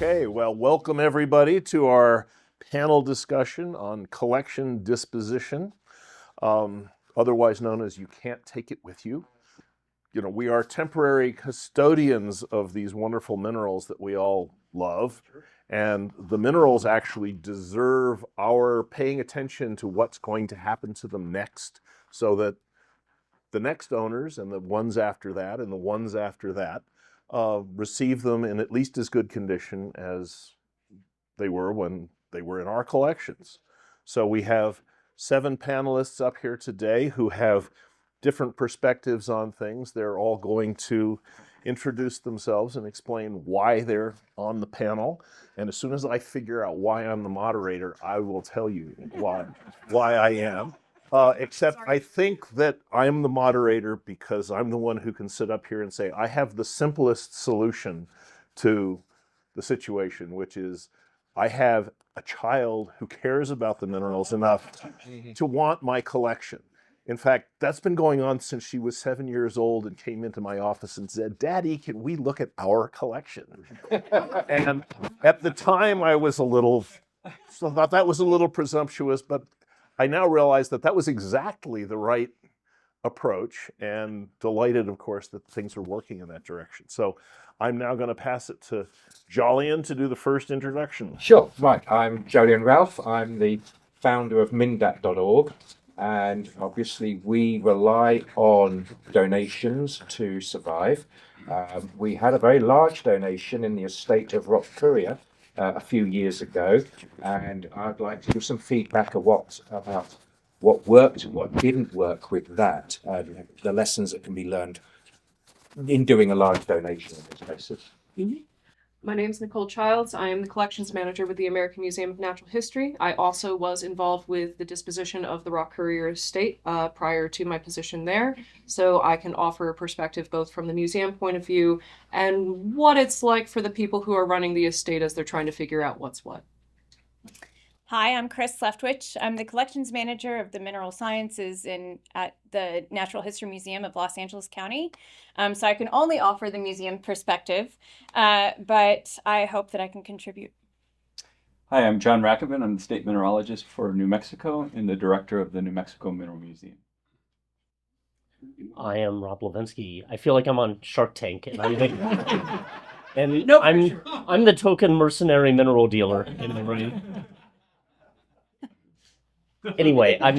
Okay, well, welcome everybody to our panel discussion on collection disposition, otherwise known as You Can't Take It With You. You know, we are temporary custodians of these wonderful minerals that we all love, and the minerals actually deserve our paying attention to what's going to happen to them next, so that the next owners and the ones after that and the ones after that receive them in at least as good condition as they were when they were in our collections. So we have 7 panelists up here today who have different perspectives on things. They're all going to introduce themselves and explain why they're on the panel. And as soon as I figure out why I'm the moderator, I will tell you why I am. Except I think that I'm the moderator because I'm the one who can sit up here and say, I have the simplest solution to the situation, which is I have a child who cares about the minerals enough to want my collection. In fact, that's been going on since she was 7 years old and came into my office and said, Daddy, can we look at our collection? And at the time I was thought that was a little presumptuous, but I now realize that that was exactly the right approach, and delighted, of course, that things are working in that direction. So I'm now going to pass it to Jolyon to do the first introduction. Sure, right. I'm Jolyon Ralph. I'm the founder of mindat.org, and obviously we rely on donations to survive. We had a very large donation in the estate of Rock Courier a few years ago, and I'd like to give some feedback about what worked and what didn't work with that, the lessons that can be learned in doing a large donation in this basis. My name is Nicole Childs. I am the collections manager with the American Museum of Natural History. I also was involved with the disposition of the Rock Courier estate prior to my position there, so I can offer a perspective both from the museum point of view and what it's like for the people who are running the estate as they're trying to figure out what's what. Hi, I'm Chris Leftwich. I'm the collections manager of the Mineral Sciences at the Natural History Museum of Los Angeles County. So I can only offer the museum perspective, but I hope that I can contribute. Hi, I'm John Rakovan. I'm the state mineralogist for New Mexico and the director of the New Mexico Mineral Museum. I am Rob Levinsky. I feel like I'm on Shark Tank, and I'm the token mercenary mineral dealer in the room. Anyway, I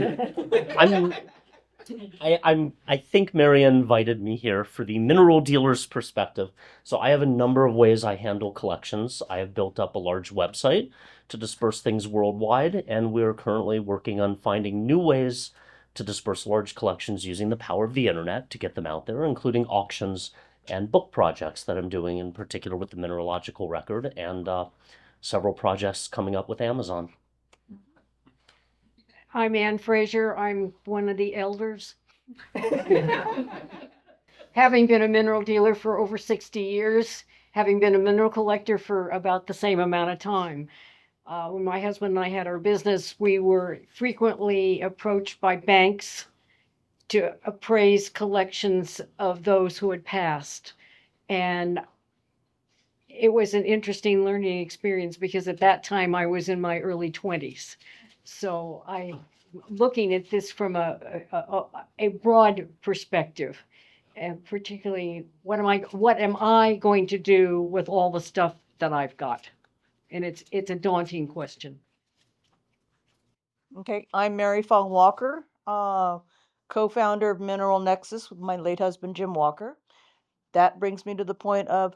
think Marianne invited me here for the mineral dealer's perspective. So I have a number of ways I handle collections. I have built up a large website to disperse things worldwide, and we're currently working on finding new ways to disperse large collections using the power of the internet to get them out there, including auctions and book projects that I'm doing, in particular with the mineralogical record, and several projects coming up with Amazon. I'm Ann Fraser. I'm one of the elders. Having been a mineral dealer for over 60 years, having been a mineral collector for about the same amount of time. When my husband and I had our business, we were frequently approached by banks to appraise collections of those who had passed. And it was an interesting learning experience because at that time I was in my early 20s. So I'm looking at this from a broad perspective, and particularly what am I going to do with all the stuff that I've got? And it's a daunting question. Okay, I'm Mary Fong Walker, co-founder of Mineral Nexus with my late husband Jim Walker. That brings me to the point of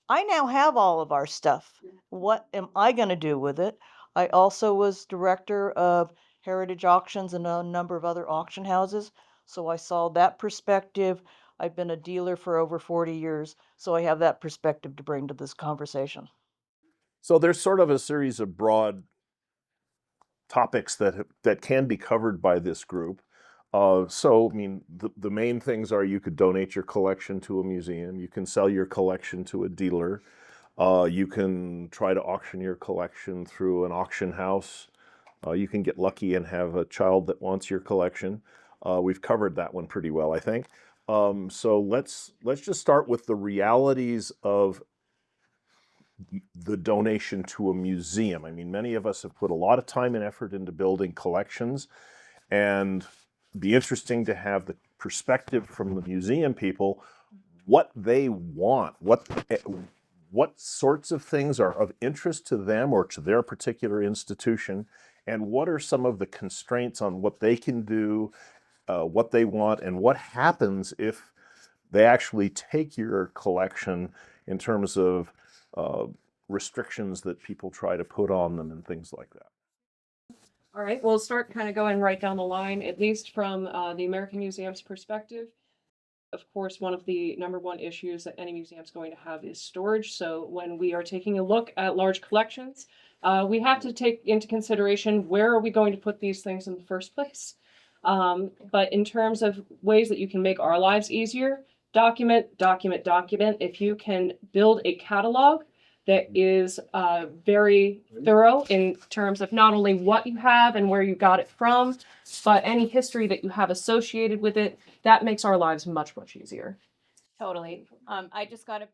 I now have all of our stuff. What am I going to do with it? I also was director of Heritage Auctions and a number of other auction houses, so I saw that perspective. I've been a dealer for over 40 years, so I have that perspective to bring to this conversation. So there's sort of a series of broad topics that can be covered by this group. So, I mean, the main things are you could donate your collection to a museum, you can sell your collection to a dealer, you can try to auction your collection through an auction house. You can get lucky and have a child that wants your collection. We've covered that one pretty well, I think. So let's just start with the realities of the donation to a museum. I mean, many of us have put a lot of time and effort into building collections, and it'd be interesting to have the perspective from the museum people, what they want, what sorts of things are of interest to them or to their particular institution, and what are some of the constraints on what they can do, what they want, and what happens if they actually take your collection in terms of restrictions that people try to put on them and things like that. All right, we'll start kind of going right down the line, at least from the American Museum's perspective. Of course, one of the number one issues that any museum is going to have is storage. So when we are taking a look at large collections, we have to take into consideration where are we going to put these things in the first place. But in terms of ways that you can make our lives easier, document, document, document. If you can build a catalog that is very thorough in terms of not only what you have and where you got it from, but any history that you have associated with it, that makes our lives much, much easier. Totally. I just got a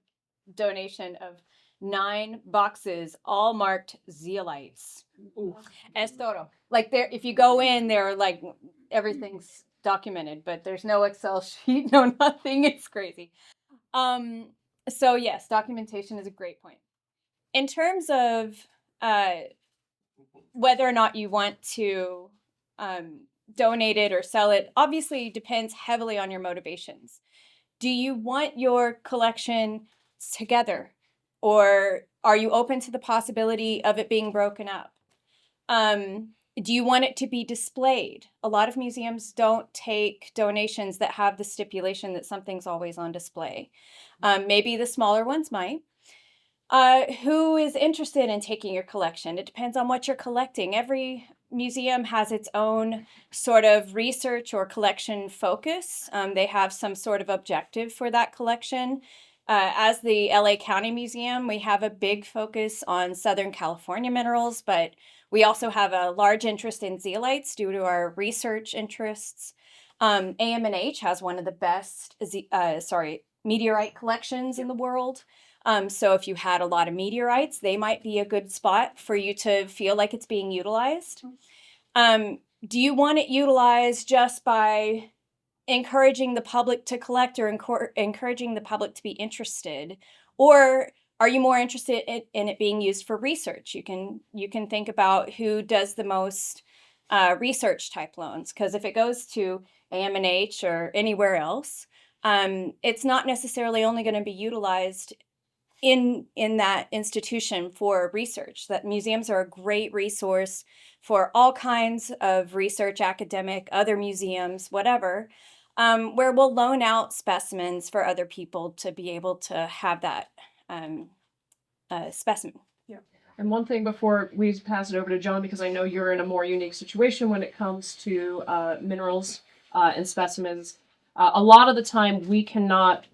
donation of 9 boxes, all marked zeolites. Es todo. Like there, if you go in, they're like everything's documented, but there's no Excel sheet, no nothing. It's crazy. So yes, documentation is a great point. In terms of whether or not you want to donate it or sell it, obviously depends heavily on your motivations. Do you want your collection together, or are you open to the possibility of it being broken up? Do you want it to be displayed? A lot of museums don't take donations that have the stipulation that something's always on display. Maybe the smaller ones might. Who is interested in taking your collection? It depends on what you're collecting. Every museum has its own sort of research or collection focus. They have some sort of objective for that collection. As the LA County Museum, we have a big focus on Southern California minerals, but we also have a large interest in zeolites due to our research interests. AMNH has one of the best meteorite collections in the world. So if you had a lot of meteorites, they might be a good spot for you to feel like it's being utilized. Do you want it utilized just by encouraging the public to collect or encouraging the public to be interested? Or are you more interested in it being used for research? You can think about who does the most research type loans, because if it goes to AMNH or anywhere else, it's not necessarily only going to be utilized in that institution for research. That museums are a great resource for all kinds of research, academic, other museums, whatever, where we'll loan out specimens for other people to be able to have that specimen. Yeah. And one thing before we pass it over to John, because I know you're in a more unique situation when it comes to minerals and specimens. A lot of the time we cannot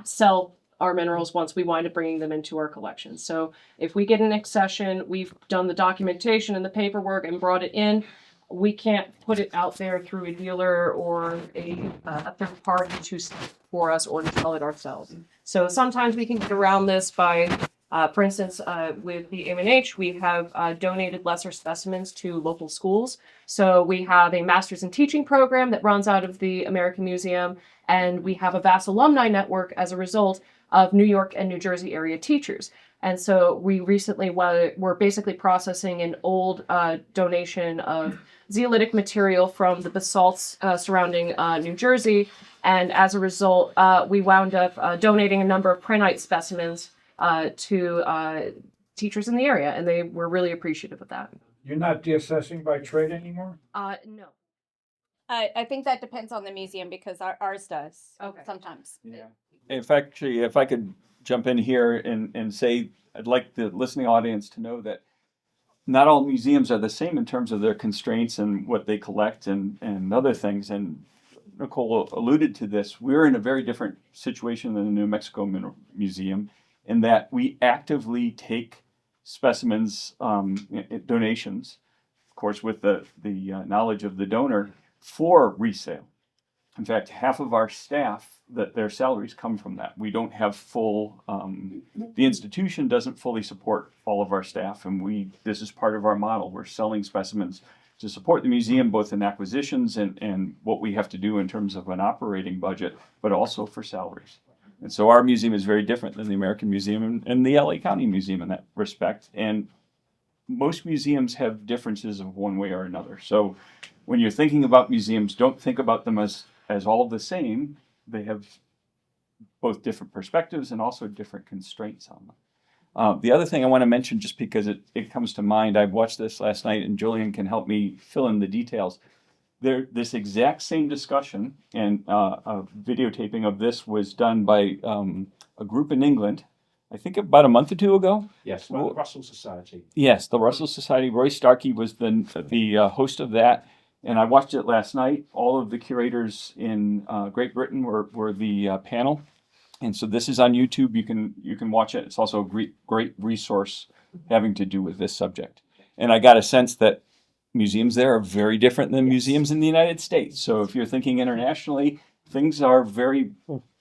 sell our minerals once we wind up bringing them into our collection. So if we get an accession, we've done the documentation and the paperwork and brought it in, we can't put it out there through a dealer or a third party to sell for us or to sell it ourselves. So sometimes we can get around this by, for instance, with the MNH, we have donated lesser specimens to local schools. So we have a master's in teaching program that runs out of the American Museum, and we have a vast alumni network as a result of New York and New Jersey area teachers. And so we recently were basically processing an old donation of zeolitic material from the basalts surrounding New Jersey. And as a result, we wound up donating a number of prenite specimens to teachers in the area, and they were really appreciative of that. You're not deassessing by trade anymore? No. I think that depends on the museum, because ours does sometimes. Yeah. If I could jump in here and say, I'd like the listening audience to know that not all museums are the same in terms of their constraints and what they collect and other things. And Nicole alluded to this. We're in a very different situation than the New Mexico Mineral Museum in that we actively take specimens, donations, of course, with the knowledge of the donor, for resale. In fact, half of our staff, that their salaries come from that. We don't have full, the institution doesn't fully support all of our staff, and this is part of our model. We're selling specimens to support the museum, both in acquisitions and what we have to do in terms of an operating budget, but also for salaries. And so our museum is very different than the American Museum and the LA County Museum in that respect. And most museums have differences of one way or another. So when you're thinking about museums, don't think about them as all the same. They have both different perspectives and also different constraints on them. The other thing I want to mention, just because it comes to mind, I watched this last night, and Julian can help me fill in the details. This exact same discussion and a videotaping of this was done by a group in England, I think about a month or two ago. Yes, well, the Russell Society. Yes, the Russell Society. Roy Starkey was the host of that, and I watched it last night. All of the curators in Great Britain were the panel, and so this is on YouTube. You can watch it. It's also a great resource having to do with this subject. And I got a sense that museums there are very different than museums in the United States. So if you're thinking internationally, things are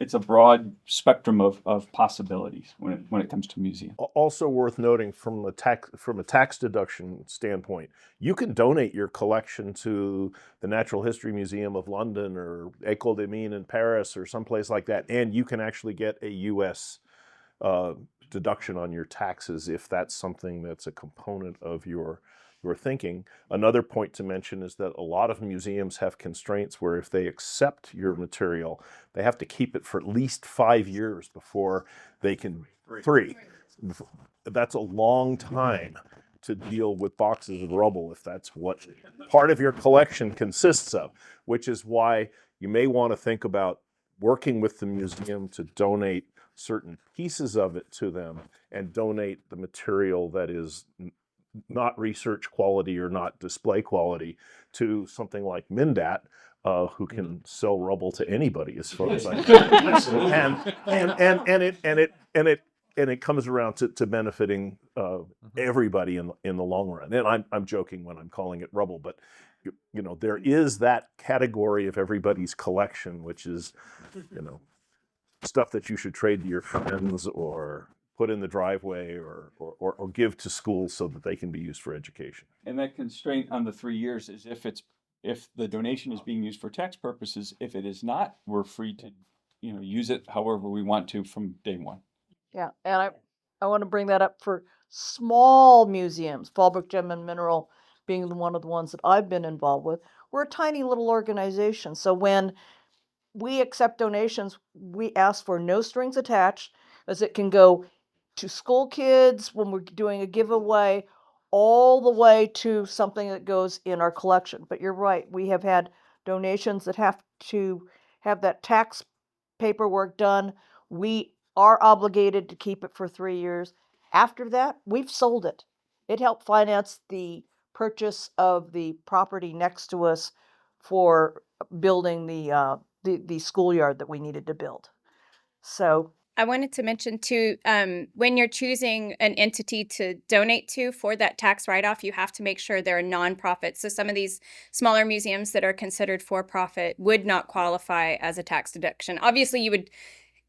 it's a broad spectrum of possibilities when it comes to museums. Also worth noting from a tax deduction standpoint, you can donate your collection to the Natural History Museum of London or École des Mines in Paris or someplace like that, and you can actually get a U.S. Deduction on your taxes if that's something that's a component of your thinking. Another point to mention is that a lot of museums have constraints where if they accept your material, they have to keep it for at least 5 years before they can, three. That's a long time to deal with boxes of rubble if that's what part of your collection consists of, which is why you may want to think about working with the museum to donate certain pieces of it to them and donate the material that is not research quality or not display quality to something like Mindat, who can sell rubble to anybody, as far as I know. And it comes around to benefiting everybody in the long run. And I'm joking when I'm calling it rubble, but you know, there is that category of everybody's collection, which is, you know, stuff that you should trade to your friends or put in the driveway or give to schools so that they can be used for education. And that constraint on the 3 years is if the donation is being used for tax purposes. If it is not, we're free to use it however we want to from day one. Yeah, and I want to bring that up for small museums, Fallbrook Gem and Mineral being one of the ones that I've been involved with. We're a tiny little organization, so when we accept donations, we ask for no strings attached, as it can go to school kids when we're doing a giveaway, all the way to something that goes in our collection. But you're right, we have had donations that have to have that tax paperwork done. We are obligated to keep it for 3 years. After that, we've sold it. It helped finance the purchase of the property next to us for building the schoolyard that we needed to build. So I wanted to mention too, when you're choosing an entity to donate to for that tax write-off, you have to make sure they're a nonprofit. So some of these smaller museums that are considered for-profit would not qualify as a tax deduction. Obviously, you would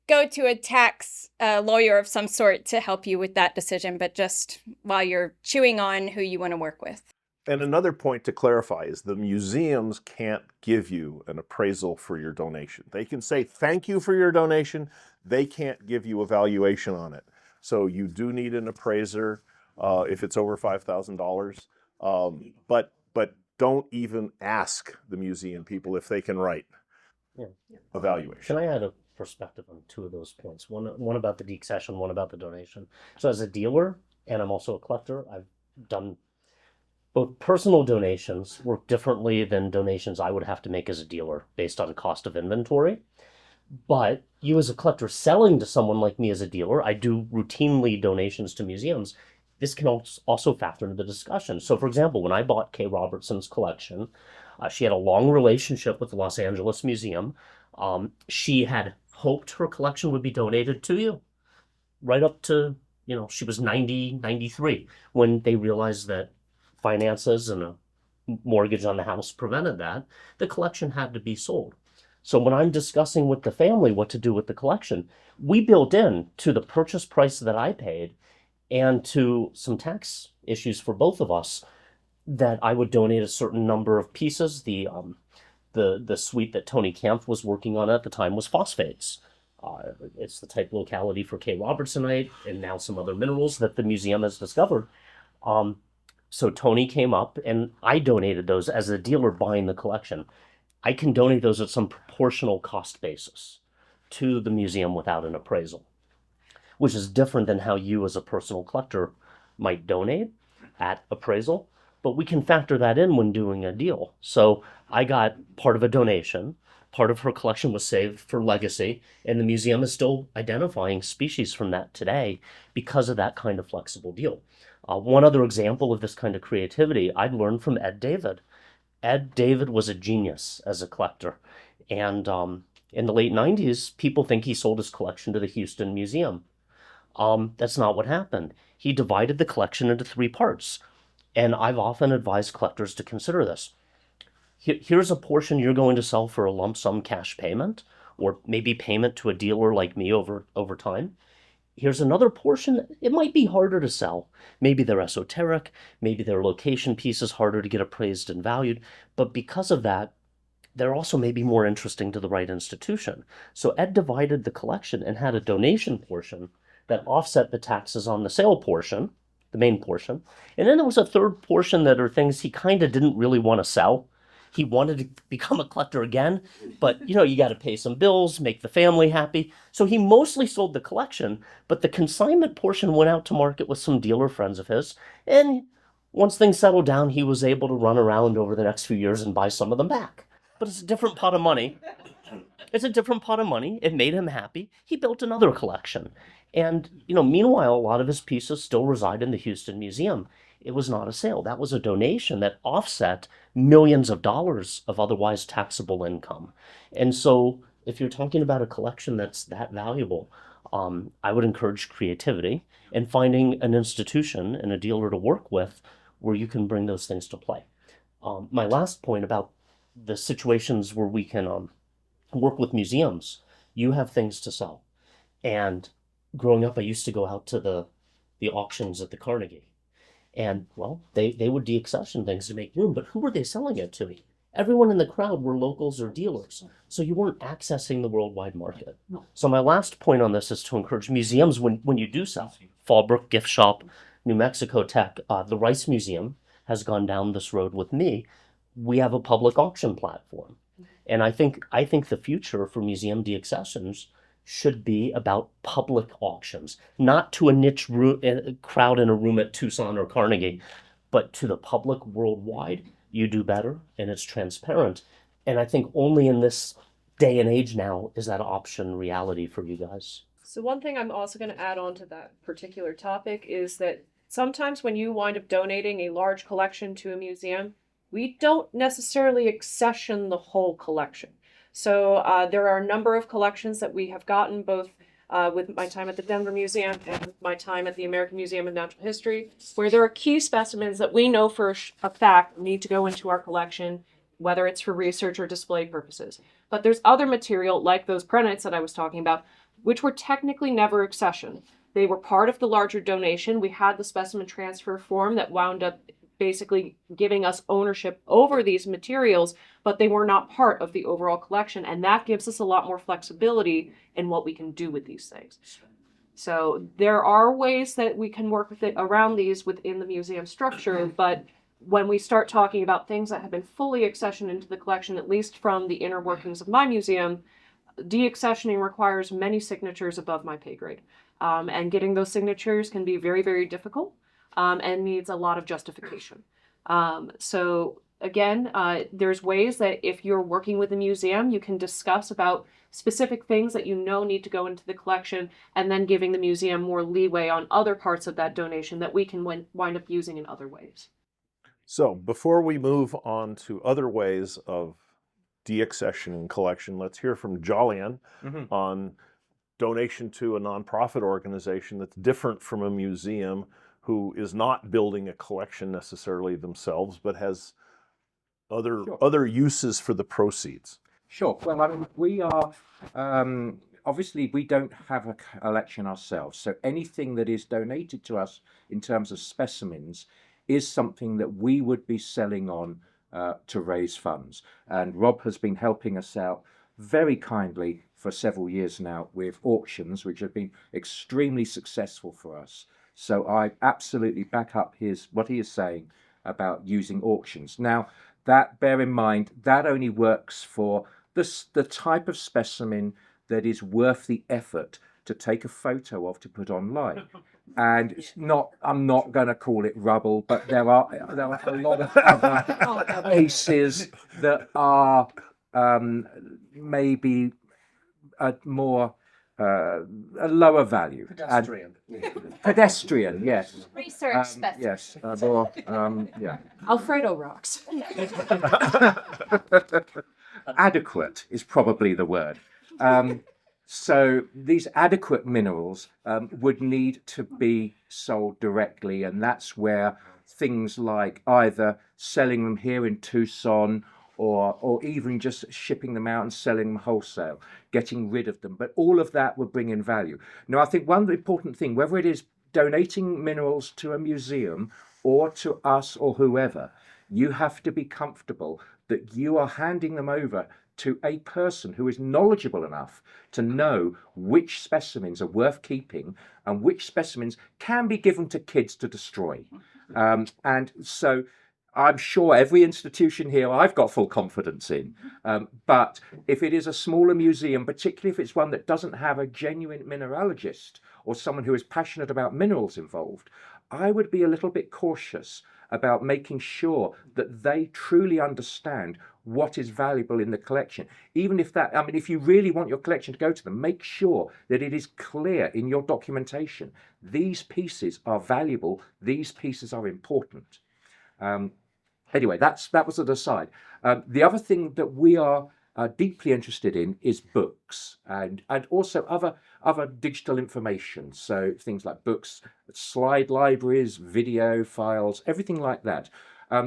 go to a tax lawyer of some sort to help you with that decision, but just while you're chewing on who you want to work with. And another point to clarify is the museums can't give you an appraisal for your donation. They can say thank you for your donation. They can't give you a valuation on it. So you do need an appraiser if it's over $5,000. But don't even ask the museum people if they can write a valuation. Can I add a perspective on two of those points? One about the deaccession, one about the donation. So as a dealer, and I'm also a collector, I've done both personal donations work differently than donations I would have to make as a dealer based on cost of inventory. But you as a collector selling to someone like me as a dealer, I do routinely donations to museums. This can also factor into the discussion. So for example, when I bought Kay Robertson's collection, she had a long relationship with the Los Angeles Museum. She had hoped her collection would be donated to you right up to, she was 90, 93 when they realized that finances and a mortgage on the house prevented that. The collection had to be sold. So when I'm discussing with the family what to do with the collection, we built in to the purchase price that I paid and to some tax issues for both of us that I would donate a certain number of pieces. The suite that Tony Kampf was working on at the time was phosphates. It's the type locality for K. Robertsonite and now some other minerals that the museum has discovered. So Tony came up and I donated those as a dealer buying the collection. I can donate those at some proportional cost basis to the museum without an appraisal, which is different than how you as a personal collector might donate at appraisal. But we can factor that in when doing a deal. So I got part of a donation, part of her collection was saved for legacy, and the museum is still identifying species from that today because of that kind of flexible deal. One other example of this kind of creativity I'd learned from Ed David. Ed David was a genius as a collector. And in the late 90s, people think he sold his collection to the Houston Museum. That's not what happened. He divided the collection into 3 parts. And I've often advised collectors to consider this. Here's a portion you're going to sell for a lump sum cash payment, or maybe payment to a dealer like me over time. Here's another portion. It might be harder to sell. Maybe they're esoteric. Maybe their location piece is harder to get appraised and valued. But because of that, they're also maybe more interesting to the right institution. So Ed divided the collection and had a donation portion that offset the taxes on the sale portion, the main portion. And then there was a third portion that are things he kind of didn't really want to sell. He wanted to become a collector again, but you got to pay some bills, make the family happy. So he mostly sold the collection, but the consignment portion went out to market with some dealer friends of his. And once things settled down, he was able to run around over the next few years and buy some of them back. But it's a different pot of money. It's a different pot of money. It made him happy. He built another collection. And, meanwhile, a lot of his pieces still reside in the Houston Museum. It was not a sale. That was a donation that offset millions of dollars of otherwise taxable income. And so if you're talking about a collection that's that valuable, I would encourage creativity and finding an institution and a dealer to work with where you can bring those things to play. My last point about the situations where we can work with museums, you have things to sell. And growing up, I used to go out to the auctions at the Carnegie. And, well, they would deaccession things to make room, but who were they selling it to? Everyone in the crowd were locals or dealers. So you weren't accessing the worldwide market. No. So my last point on this is to encourage museums when you do sell. Fallbrook Gift Shop, New Mexico Tech, the Rice Museum has gone down this road with me. We have a public auction platform. And I think the future for museum deaccessions should be about public auctions, not to a niche crowd in a room at Tucson or Carnegie, but to the public worldwide. You do better, and it's transparent. And I think only in this day and age now is that option reality for you guys. So one thing I'm also going to add on to that particular topic is that sometimes when you wind up donating a large collection to a museum, we don't necessarily accession the whole collection. So there are a number of collections that we have gotten both with my time at the Denver Museum and my time at the American Museum of Natural History, where there are key specimens that we know for a fact need to go into our collection, whether it's for research or display purposes. But there's other material, like those granites that I was talking about, which were technically never accessioned. They were part of the larger donation. We had the specimen transfer form that wound up basically giving us ownership over these materials, but they were not part of the overall collection. And that gives us a lot more flexibility in what we can do with these things. So there are ways that we can work with it around these within the museum structure, but when we start talking about things that have been fully accessioned into the collection, at least from the inner workings of my museum, deaccessioning requires many signatures above my pay grade. And getting those signatures can be very, very difficult. And needs a lot of justification. So again, there's ways that if you're working with a museum, you can discuss about specific things that need to go into the collection, and then giving the museum more leeway on other parts of that donation that we can wind up using in other ways. So before we move on to other ways of deaccessioning collection, let's hear from Jolyon on donation to a nonprofit organization that's different from a museum, who is not building a collection necessarily themselves, but has other uses for the proceeds. Sure. Well, I mean, we are obviously we don't have a collection ourselves, so anything that is donated to us in terms of specimens is something that we would be selling on to raise funds. And Rob has been helping us out very kindly for several years now with auctions, which have been extremely successful for us. So I absolutely back up what he is saying about using auctions. Now, that bear in mind, that only works for the type of specimen that is worth the effort to take a photo of to put online. And it's not, I'm not going to call it rubble, but there are a lot of other cases that are maybe a more a lower value. Pedestrian, yes. Research specimen. Yes, more, yeah. Alfredo rocks. Adequate is probably the word. So these adequate minerals would need to be sold directly, and that's where things like either selling them here in Tucson or even just shipping them out and selling them wholesale, getting rid of them. But all of that would bring in value. Now, I think one important thing, whether it is donating minerals to a museum or to us or whoever, you have to be comfortable that you are handing them over to a person who is knowledgeable enough to know which specimens are worth keeping and which specimens can be given to kids to destroy. And so I'm sure every institution here I've got full confidence in. But if it is a smaller museum, particularly if it's one that doesn't have a genuine mineralogist or someone who is passionate about minerals involved, I would be a little bit cautious about making sure that they truly understand what is valuable in the collection. Even if that, I mean, if you really want your collection to go to them, make sure that it is clear in your documentation. These pieces are valuable. These pieces are important. Anyway, that was an aside. The other thing that we are deeply interested in is books and also other digital information. So things like books, slide libraries, video files, everything like that.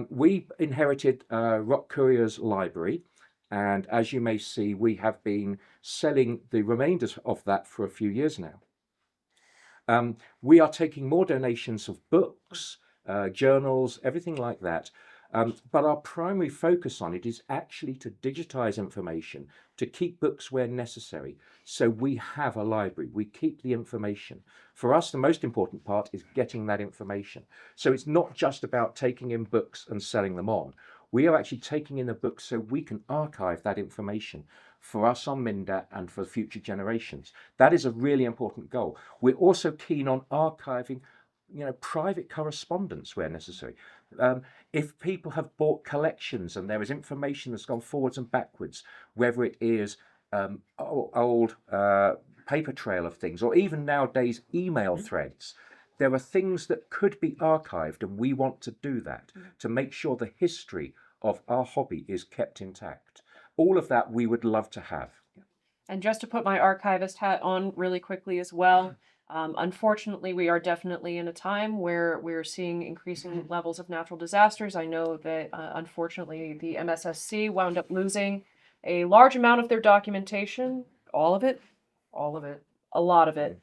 We inherited Rock Courier's library, and as you may see, we have been selling the remainders of that for a few years now. We are taking more donations of books, journals, everything like that. But our primary focus on it is actually to digitize information, to keep books where necessary. So we have a library, we keep the information. For us, the most important part is getting that information. So it's not just about taking in books and selling them on. We are actually taking in the books so we can archive that information for us on Mindat and for future generations. That is a really important goal. We're also keen on archiving private correspondence where necessary. If people have bought collections and there is information that's gone forwards and backwards, whether it is old paper trail of things or even nowadays email threads, there are things that could be archived, and we want to do that to make sure the history of our hobby is kept intact. All of that we would love to have. And just to put my archivist hat on really quickly as well, unfortunately, we are definitely in a time where we're seeing increasing levels of natural disasters. I know that unfortunately the MSSC wound up losing a large amount of their documentation, a lot of it,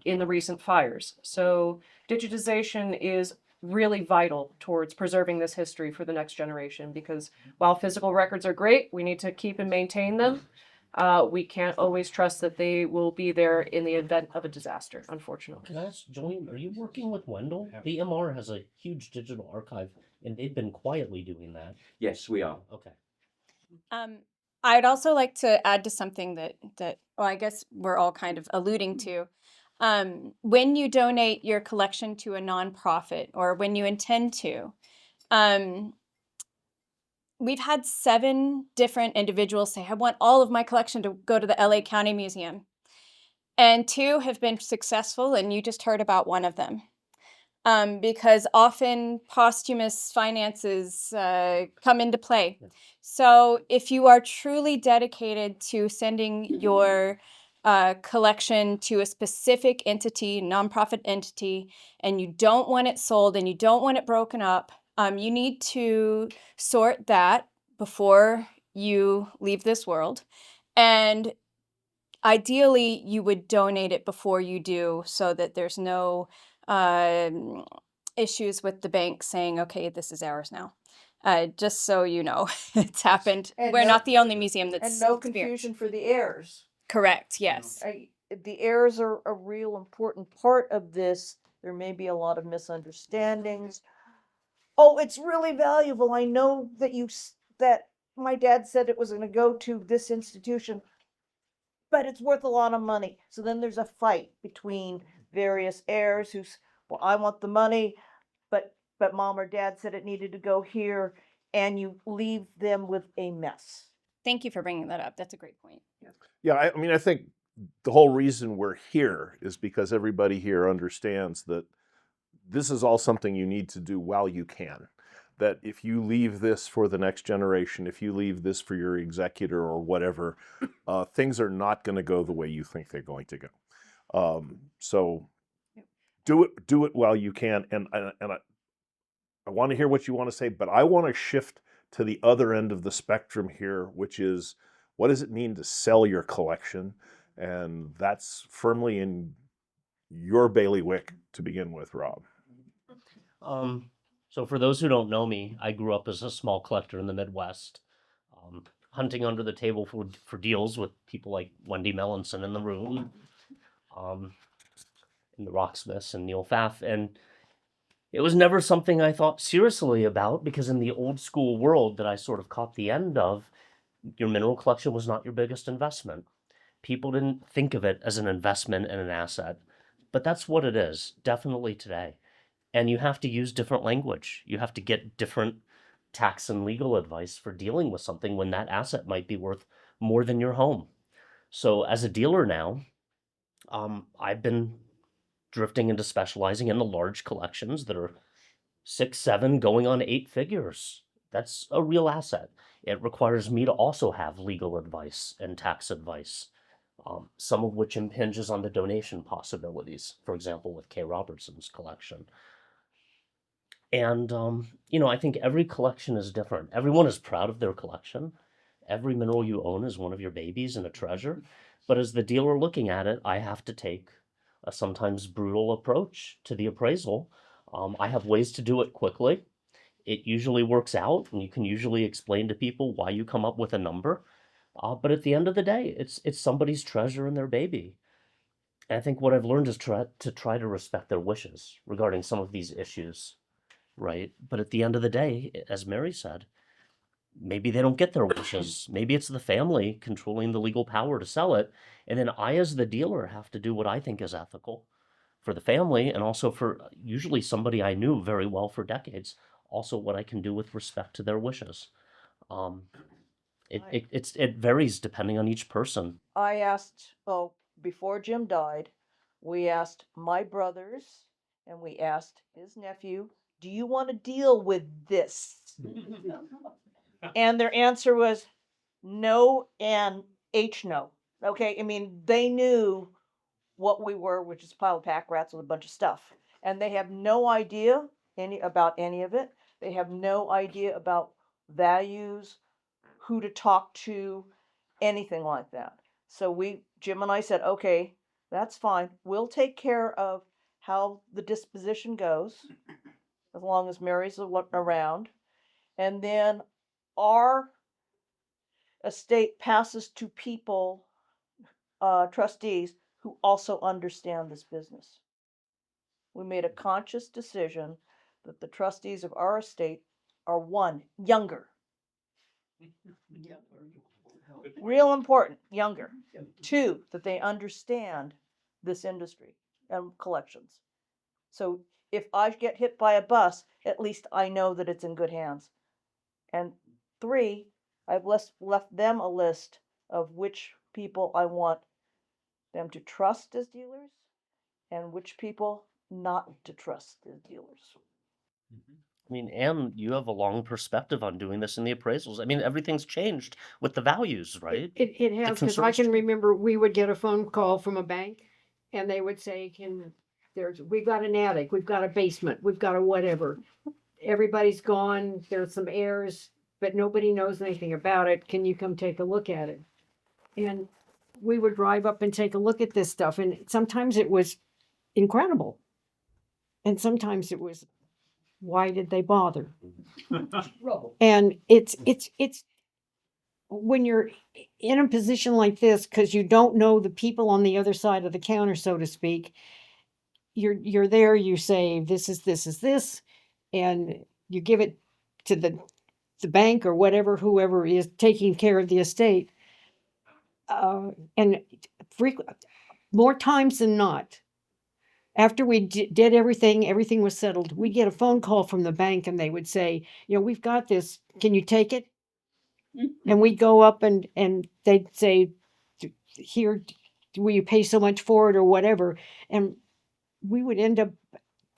in the recent fires. So digitization is really vital towards preserving this history for the next generation, because while physical records are great, we need to keep and maintain them. We can't always trust that they will be there in the event of a disaster, unfortunately. Can I ask, Julian, are you working with Wendell? The MR has a huge digital archive, and they've been quietly doing that. Yes, we are. Okay. I'd also like to add to something that well, I guess we're all kind of alluding to. When you donate your collection to a nonprofit, or when you intend to, we've had 7 different individuals say, I want all of my collection to go to the LA County Museum. And 2 have been successful, and you just heard about one of them. Because often posthumous finances come into play. Yeah. So if you are truly dedicated to sending your collection to a specific entity, nonprofit entity, and you don't want it sold and you don't want it broken up, you need to sort that before you leave this world. And ideally, you would donate it before you do so that there's no issues with the bank saying, okay, this is ours now. Just so you know, it's happened. And We're no- not the only museum that's And no experienced. confusion for the heirs. Correct, yes. The heirs are a real important part of this. There may be a lot of misunderstandings. Oh, it's really valuable. I know that that my dad said it was going to go to this institution, but it's worth a lot of money. So then there's a fight between various heirs who's, well, I want the money, but mom or dad said it needed to go here, and you leave them with a mess. Thank you for bringing that up. That's a great point. Yeah, I mean, I think the whole reason we're here is because everybody here understands that this is all something you need to do while you can. That if you leave this for the next generation, if you leave this for your executor or whatever, things are not going to go the way you think they're going to go. So do it while you can. And I want to hear what you want to say, but I want to shift to the other end of the spectrum here, which is, what does it mean to sell your collection? And that's firmly in your bailiwick to begin with, Rob. So for those who don't know me, I grew up as a small collector in the Midwest, hunting under the table for deals with people like Wendy Mellinson in the room, and the Rocksmiths and Neil Pfaff. And it was never something I thought seriously about, because in the old school world that I sort of caught the end of, your mineral collection was not your biggest investment. People didn't think of it as an investment and an asset, but that's what it is, definitely today. And you have to use different language. You have to get different tax and legal advice for dealing with something when that asset might be worth more than your home. So as a dealer now, I've been drifting into specializing in the large collections that are 6, 7, going on 8 figures. That's a real asset. It requires me to also have legal advice and tax advice, some of which impinges on the donation possibilities, for example, with Kay Robertson's collection. And, I think every collection is different. Everyone is proud of their collection. Every mineral you own is one of your babies and a treasure. But as the dealer looking at it, I have to take a sometimes brutal approach to the appraisal. I have ways to do it quickly. It usually works out, and you can usually explain to people why you come up with a number. But at the end of the day, it's somebody's treasure and their baby. And I think what I've learned is to try to respect their wishes regarding some of these issues, right? But at the end of the day, as Mary said, maybe they don't get their wishes. Maybe it's the family controlling the legal power to sell it. And then I, as the dealer, have to do what I think is ethical for the family, and also for usually somebody I knew very well for decades, also what I can do with respect to their wishes. It varies depending on each person. I asked, before Jim died, we asked my brothers and we asked his nephew, do you want to deal with this? And their answer was no and no. Okay, I mean, they knew what we were, which is a pile of pack rats with a bunch of stuff. And they have no idea about any of it. They have no idea about values, who to talk to, anything like that. So Jim and I said, okay, that's fine. We'll take care of how the disposition goes, as long as Mary's around. And then our estate passes to people, trustees, who also understand this business. We made a conscious decision that the trustees of our estate are, 1, younger. Real important, younger. 2, that they understand this industry and collections. So if I get hit by a bus, at least I know that it's in good hands. And 3, I've left them a list of which people I want them to trust as dealers and which people not to trust as dealers. I mean, and you have a long perspective on doing this in the appraisals. I mean, everything's changed with the values, right? It has, because I can remember we would get a phone call from a bank and they would say, we've got an attic, we've got a basement, we've got a whatever. Everybody's gone, there's some heirs, but nobody knows anything about it. Can you come take a look at it? And we would drive up and take a look at this stuff. And sometimes it was incredible. And sometimes it was, why did they bother? And it's when you're in a position like this, because you don't know the people on the other side of the counter, so to speak, you're there, you say, this is this, and you give it to the bank or whatever, whoever is taking care of the estate. And more times than not, after we did everything was settled, we get a phone call from the bank and they would say, we've got this, can you take it? And we'd go up and they'd say, here, will you pay so much for it or whatever? And we would end up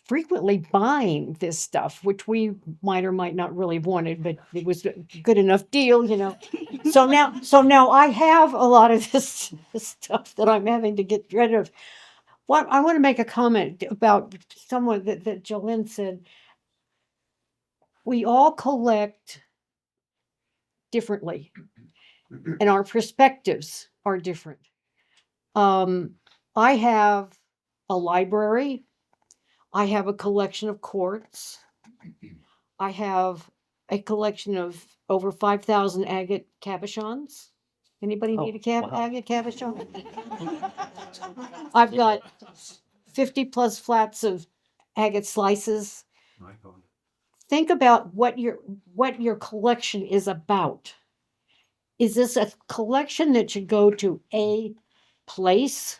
frequently buying this stuff, which we might or might not really have wanted, but it was a good enough deal, So now I have a lot of this stuff that I'm having to get rid of. What I want to make a comment about someone that Jolene said. We all collect differently, and our perspectives are different. I have a library. I have a collection of quartz. I have a collection of over 5,000 agate cabochons. Anybody need a wow. agate cabochon? I've got 50 plus flats of agate slices. Think about what your collection is about. Is this a collection that should go to a place?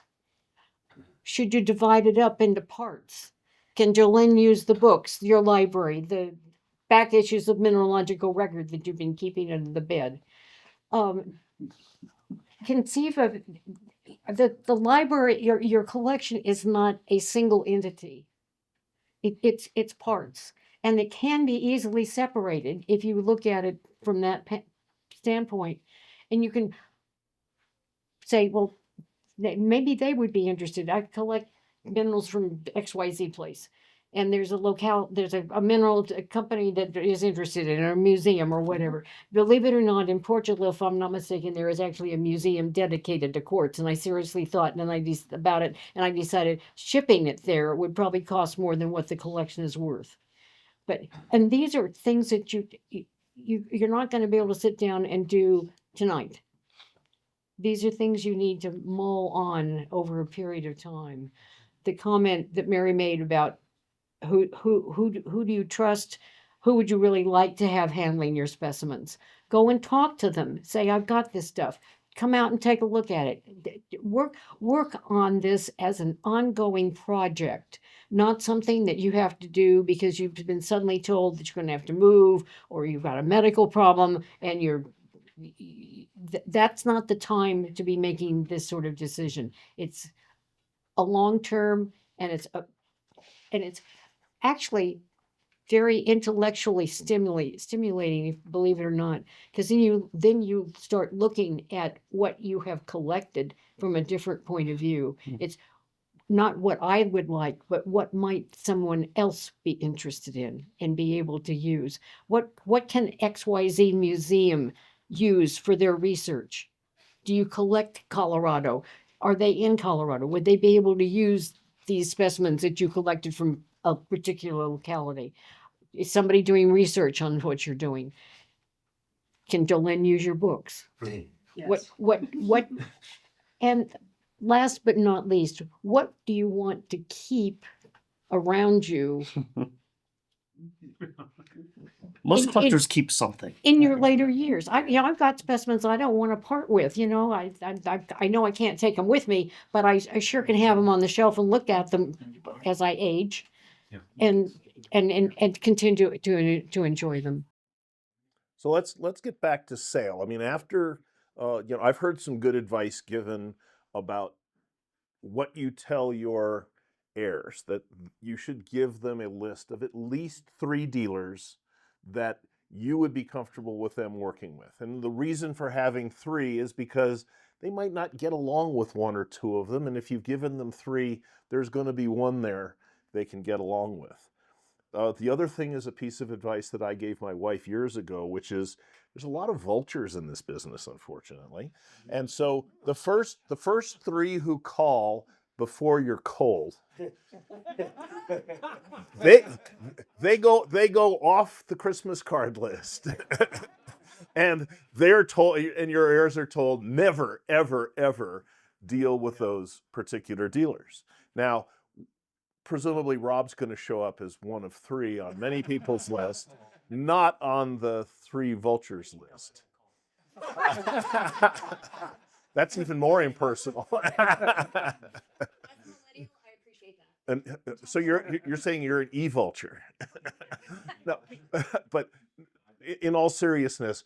Should you divide it up into parts? Can Jolene use the books, your library, the back issues of Mineralogical Record that you've been keeping under the bed? Conceive of the library, your collection is not a single entity. It's parts, and it can be easily separated if you look at it from that standpoint. And you can say, well, maybe they would be interested. I collect minerals from XYZ place. And there's a mineral company that is interested in, or a museum or whatever. Believe it or not, in Portugal, if I'm not mistaken, there is actually a museum dedicated to quartz. And I seriously thought about it, and I decided shipping it there would probably cost more than what the collection is worth. And these are things that you're not going to be able to sit down and do tonight. These are things you need to mull on over a period of time. The comment that Mary made about who do you trust? Who would you really like to have handling your specimens? Go and talk to them. Say, I've got this stuff. Come out and take a look at it. Work on this as an ongoing project, not something that you have to do because you've been suddenly told that you're going to have to move, or you've got a medical problem and that's not the time to be making this sort of decision. It's a long term, and it's actually very intellectually stimulating, believe it or not, because then you start looking at what you have collected from a different point of view. It's not what I would like, but what might someone else be interested in and be able to use. What can XYZ museum use for their research? Do you collect Colorado? Are they in Colorado? Would they be able to use these specimens that you collected from a particular locality? Is somebody doing research on what you're doing? Can Jolene use your books? Yes. What, and last but not least, what do you want to keep around you Most in- collectors keep something. in your later years? I've got specimens I don't want to part with. I know I can't take them with me, but I sure can have them on the shelf and look at them as I age, and continue to enjoy them. So let's get back to sale. I mean, after I've heard some good advice given about what you tell your heirs, that you should give them a list of at least 3 dealers that you would be comfortable with them working with. And the reason for having 3 is because they might not get along with 1 or 2 of them, and if you've given them 3, there's going to be one there they can get along with. the other thing is a piece of advice that I gave my wife years ago, which is there's a lot of vultures in this business, unfortunately. And so the first three who call before you're cold, they go off the Christmas card list. And they're told, and your heirs are told, never, ever, ever deal with those particular dealers. Now, presumably Rob's going to show up as one of three on many people's list, not on the three vultures list. That's even more impersonal. And so you're saying you're an e-vulture. No, but in all seriousness,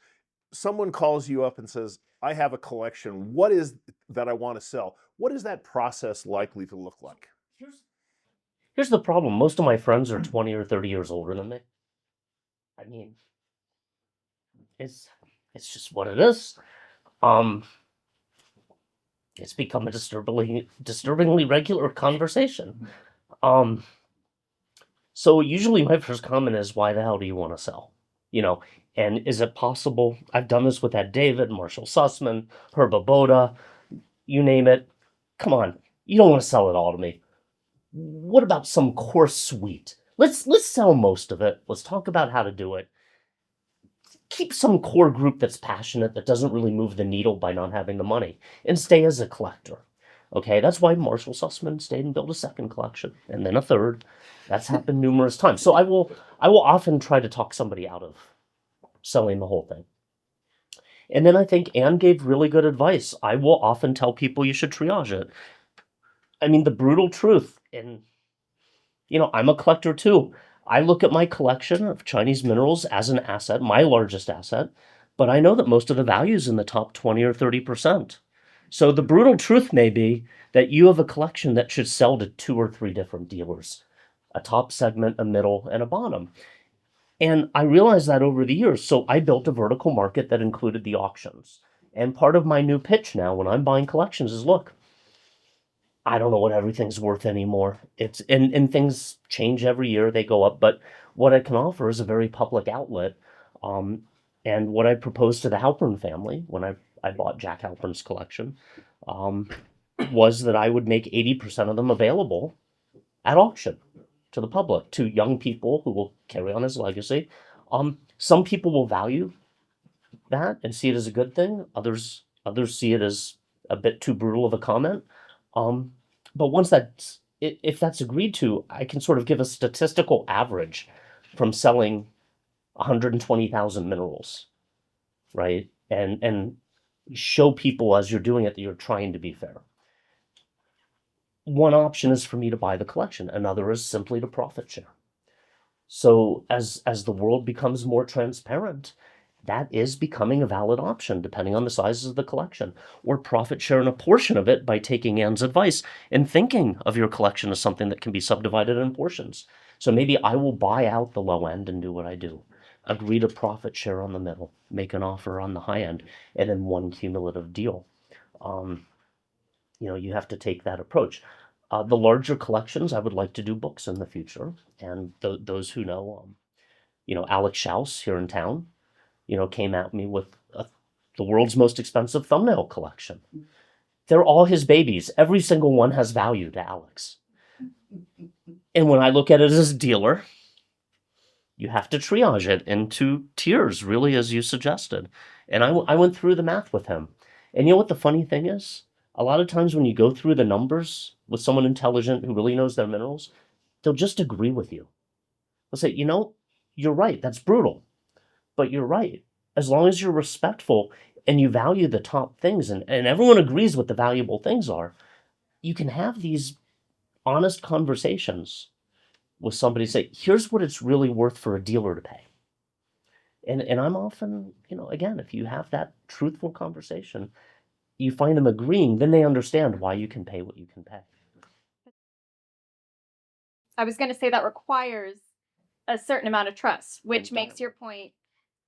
someone calls you up and says, I have a collection. What is that I want to sell? What is that process likely to look like? Here's the problem. Most of my friends are 20 or 30 years older than me. I mean, it's just what it is. It's become a disturbingly regular conversation. So usually my first comment is, why the hell do you want to sell? You know, and is it possible? I've done this with Ed David, Marshall Sussman, Herb Boda, you name it. Come on, you don't want to sell it all to me. What about some core suite? Let's sell most of it. Let's talk about how to do it. Keep some core group that's passionate, that doesn't really move the needle by not having the money, and stay as a collector. Okay, that's why Marshall Sussman stayed and built a second collection, and then a third. That's happened numerous times. So I will often try to talk somebody out of selling the whole thing. And then I think Anne gave really good advice. I will often tell people you should triage it. I mean, the brutal truth, and I'm a collector too. I look at my collection of Chinese minerals as an asset, my largest asset, but I know that most of the value is in the top 20 or 30%. So the brutal truth may be that you have a collection that should sell to 2 or 3 different dealers, a top segment, a middle, and a bottom. And I realized that over the years, so I built a vertical market that included the auctions. And part of my new pitch now when I'm buying collections is, look, I don't know what everything's worth anymore. And things change every year, they go up, but what I can offer is a very public outlet. And what I proposed to the Halpern family when I bought Jack Halpern's collection was that I would make 80% of them available at auction to the public, to young people who will carry on his legacy. Some people will value that and see it as a good thing. Others see it as a bit too brutal of a comment. But once if that's agreed to, I can sort of give a statistical average from selling 120,000 minerals, right? And show people as you're doing it that you're trying to be fair. One option is for me to buy the collection. Another is simply to profit share. So as the world becomes more transparent, that is becoming a valid option depending on the sizes of the collection, or profit share in a portion of it by taking Anne's advice and thinking of your collection as something that can be subdivided in portions. So maybe I will buy out the low end and do what I do. Agree to profit share on the middle, make an offer on the high end, and then one cumulative deal. You have to take that approach. The larger collections, I would like to do books in the future. And those who know, Alex Schaus here in town, came at me with the world's most expensive thumbnail collection. They're all his babies. Every single one has value to Alex. And when I look at it as a dealer, you have to triage it into tiers, really, as you suggested. And I went through the math with him. And you know what the funny thing is? A lot of times when you go through the numbers with someone intelligent who really knows their minerals, they'll just agree with you. They'll say, you're right, that's brutal. But you're right. As long as you're respectful and you value the top things and everyone agrees what the valuable things are, you can have these honest conversations with somebody, say, here's what it's really worth for a dealer to pay. And I'm often, again, if you have that truthful conversation, you find them agreeing, then they understand why you can pay what you can pay. I was going to say that requires a certain amount of trust, which makes your point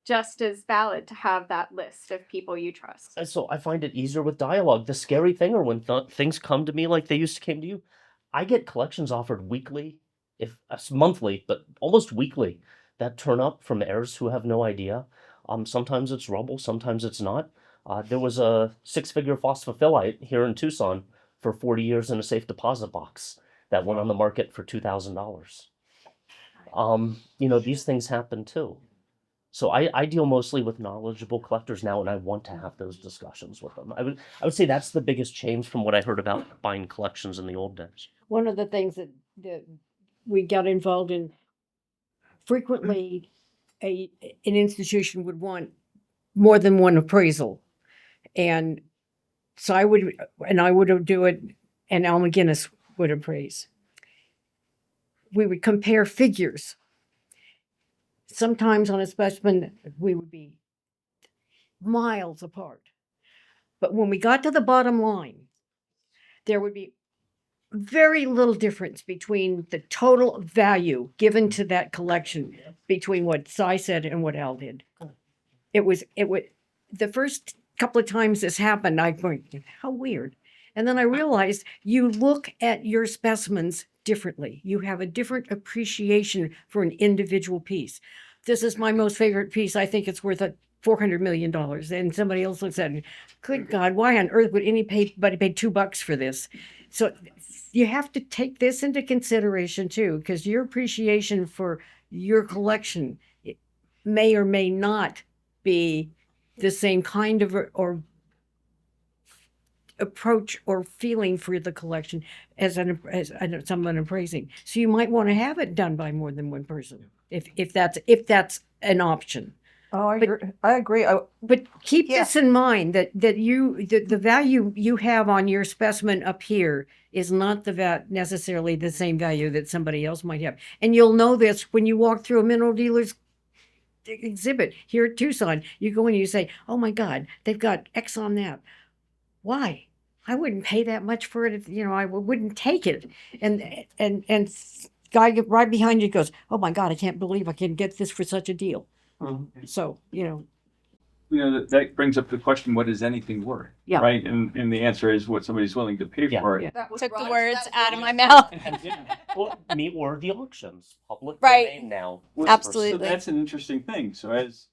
just as valid to have that list of people you trust. And so I find it easier with dialogue. The scary thing are when things come to me like they used to came to you. I get collections offered weekly if monthly, but almost weekly, that turn up from heirs who have no idea. Sometimes it's rubble, sometimes it's not. There was a 6-figure phosphophylite here in Tucson for 40 years in a safe deposit box that went on the market for $2,000. These things happen too. So I deal mostly with knowledgeable collectors now, and I want to have those discussions with them. I would say that's the biggest change from what I heard about buying collections in the old days. One of the things that we got involved in frequently, an institution would want more than one appraisal, and so I would do it, and Al McGinnis would appraise. We would compare figures. Sometimes on a specimen, we would be miles apart. But when we got to the bottom line, there would be very little difference between the total value given to that collection between what Cy said and what Al did. It would, the first couple of times this happened, I went, how weird. And then I realized you look at your specimens differently. You have a different appreciation for an individual piece. This is my most favorite piece. I think it's worth $400 million. And somebody else looks at it, good God, why on earth would anybody pay $2 for this? So you have to take this into consideration too, because your appreciation for your collection may or may not be the same kind of or approach or feeling for the collection as someone appraising. So you might want to have it done by more than one person, if that's an option. Oh, But- I agree. But keep Yeah. this in mind that the value you have on your specimen up here is not necessarily the same value that somebody else might have. And you'll know this when you walk through a mineral dealer's exhibit here at Tucson. You go in and you say, oh my God, they've got X on that. Why? I wouldn't pay that much for it. I wouldn't take it. And guy right behind you goes, oh my God, I can't believe I can get this for such a deal. So, that brings up the question: what is anything worth? Yeah. Right, and the answer is what somebody's willing to pay Yeah. for it. Yeah. Took the words out of my mouth. Well, meet or the auctions, public Right. domain now. Absolutely. So that's an interesting thing. So as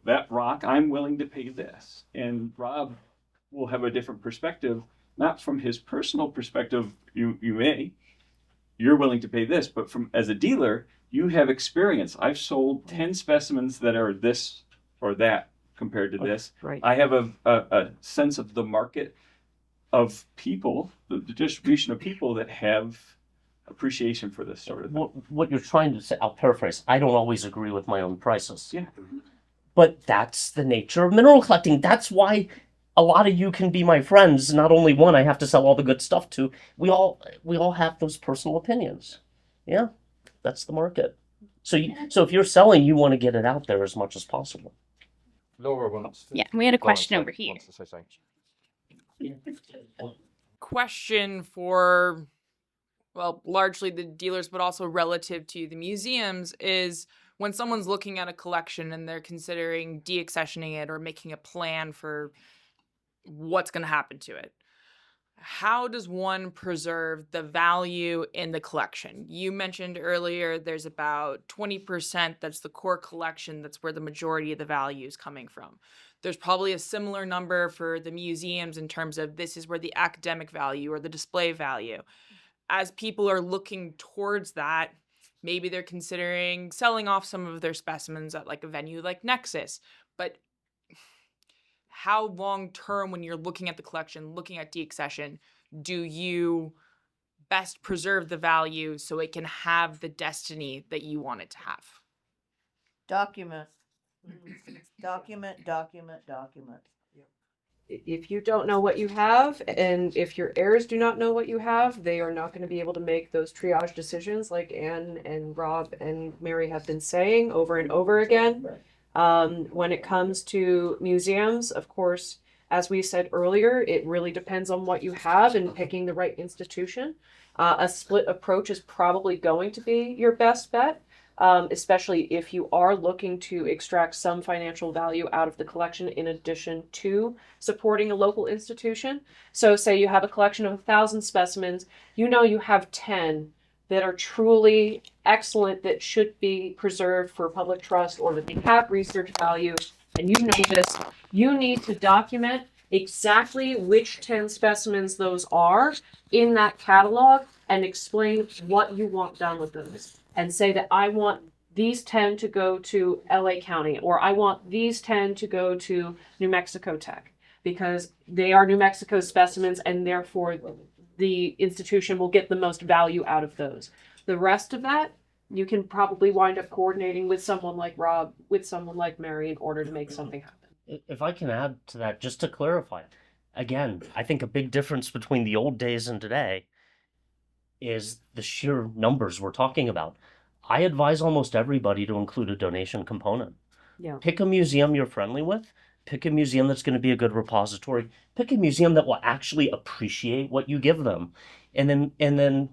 that rock, I'm willing to pay this, and Rob will have a different perspective, not from his personal perspective. You're willing to pay this, but as a dealer, you have experience. I've sold 10 specimens that are this or that compared to this. Right. I have a sense of the market of people, the distribution of people that have appreciation for this sort of thing. What you're trying to say, I'll paraphrase. I don't always agree with my own prices. Yeah. But that's the nature of mineral collecting. That's why a lot of you can be my friends. Not only one I have to sell all the good stuff to. We all have those personal opinions. Yeah, that's the market. So if you're selling, you want to get it out there as much as possible. Laura wants to. Yeah, we had a question over here. wants to say something. Question for, well, largely the dealers, but also relative to the museums is when someone's looking at a collection and they're considering deaccessioning it or making a plan for what's going to happen to it. How does one preserve the value in the collection? You mentioned earlier there's about 20% that's the core collection, that's where the majority of the value is coming from. There's probably a similar number for the museums in terms of this is where the academic value or the display value. As people are looking towards that, maybe they're considering selling off some of their specimens at like a venue like Nexus. But how long term, when you're looking at the collection, looking at deaccession, do you best preserve the value so it can have the destiny that you want it to have? Document. Document. If you don't know what you have, and if your heirs do not know what you have, they are not going to be able to make those triage decisions like Anne and Rob and Mary have been saying over and over again. When it comes to museums, of course, as we said earlier, it really depends on what you have and picking the right institution. A split approach is probably going to be your best bet, especially if you are looking to extract some financial value out of the collection in addition to supporting a local institution. So say you have a collection of 1,000 specimens, you know you have 10 that are truly excellent that should be preserved for public trust or that they have research value, and you know this, you need to document exactly which 10 specimens those are in that catalog and explain what you want done with those. And say that I want these 10 to go to LA County, or I want these 10 to go to New Mexico Tech, because they are New Mexico specimens and therefore the institution will get the most value out of those. The rest of that, you can probably wind up coordinating with someone like Rob, with someone like Mary in order to make something happen. If I can add to that, just to clarify, again, I think a big difference between the old days and today is the sheer numbers we're talking about. I advise almost everybody to include a donation component. Yeah. Pick a museum you're friendly with. Pick a museum that's going to be a good repository. Pick a museum that will actually appreciate what you give them. And then,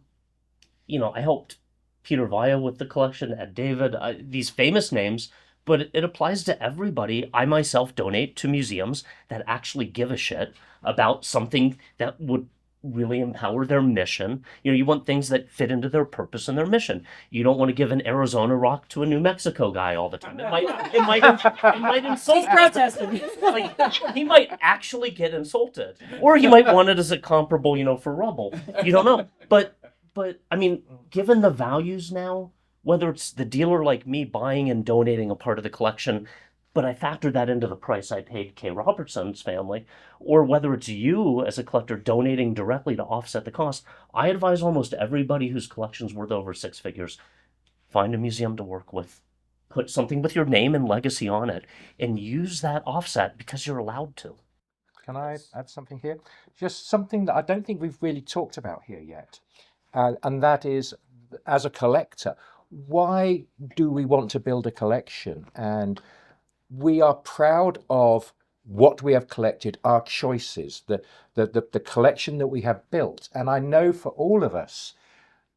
I helped Peter Vaya with the collection, Ed David, these famous names, but it applies to everybody. I myself donate to museums that actually give a shit about something that would really empower their mission. You want things that fit into their purpose and their mission. You don't want to give an Arizona rock to a New Mexico guy all the time. It might insult. He's protesting. Like, he might actually get insulted, or he might want it as a comparable, for rubble. You don't know, but I mean, given the values now, whether it's the dealer like me buying and donating a part of the collection, but I factor that into the price I paid Kay Robertson's family, or whether it's you as a collector donating directly to offset the cost, I advise almost everybody whose collection's worth over 6 figures, find a museum to work with, put something with your name and legacy on it, and use that offset because you're allowed to. Can I add something here? Just something that I don't think we've really talked about here yet. And that is, as a collector, why do we want to build a collection? And we are proud of what we have collected, our choices, the collection that we have built. And I know for all of us,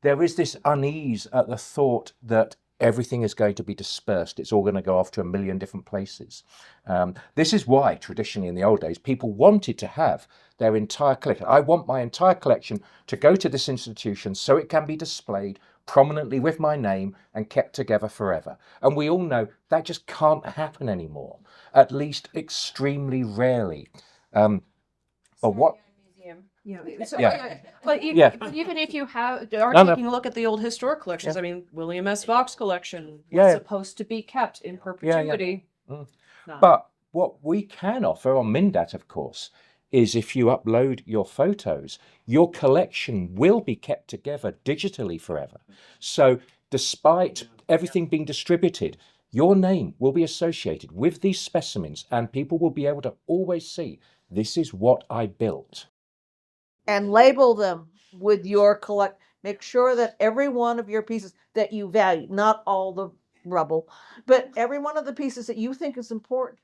there is this unease at the thought that everything is going to be dispersed. It's all going to go off to a million different places. This is why, traditionally in the old days, people wanted to have their entire collection. I want my entire collection to go to this institution so it can be displayed prominently with my name and kept together forever. And we all know that just can't happen anymore, at least extremely rarely. But what? Yeah. Yeah. But Yeah. even if you are No. taking a look at the old historic collections, Yeah. I mean, William S. Fox collection was Yeah. supposed to be kept in perpetuity. Mm. No. But what we can offer on Mindat, of course, is if you upload your photos, your collection will be kept together digitally forever. So despite everything being distributed, your name will be associated with these specimens and people will be able to always see, this is what I built. And label them with your collect. Make sure that every one of your pieces that you value, not all the rubble, but every one of the pieces that you think is important,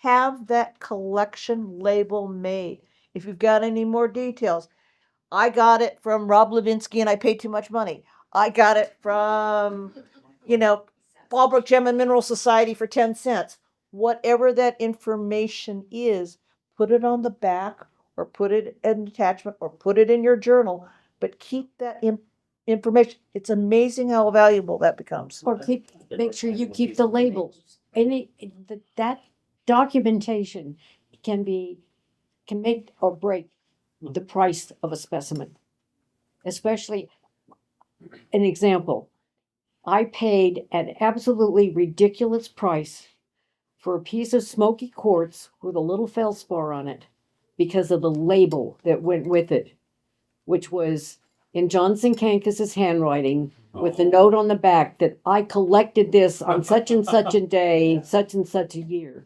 have that collection label made. If you've got any more details, I got it from Rob Levinsky and I paid too much money. I got it from, Fallbrook Gem and Mineral Society for 10 cents. Whatever that information is, put it on the back or put it in an attachment or put it in your journal, but keep that information. It's amazing how valuable that becomes. Or make sure you keep the label. That documentation can make or break the price of a specimen. Especially, an example, I paid an absolutely ridiculous price for a piece of smoky quartz with a little feldspar on it because of the label that went with it, which was in Johnson Kankas's handwriting with the note on the back that I collected this on such and such a day, such and such a year.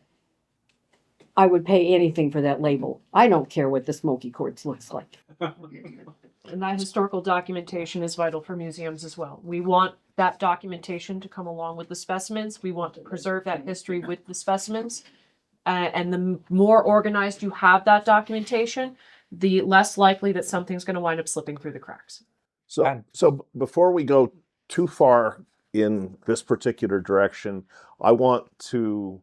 I would pay anything for that label. I don't care what the smoky quartz looks like. And that historical documentation is vital for museums as well. We want that documentation to come along with the specimens. We want to preserve that history with the specimens. And the more organized you have that documentation, the less likely that something's going to wind up slipping through the cracks. So before we go too far in this particular direction, I want to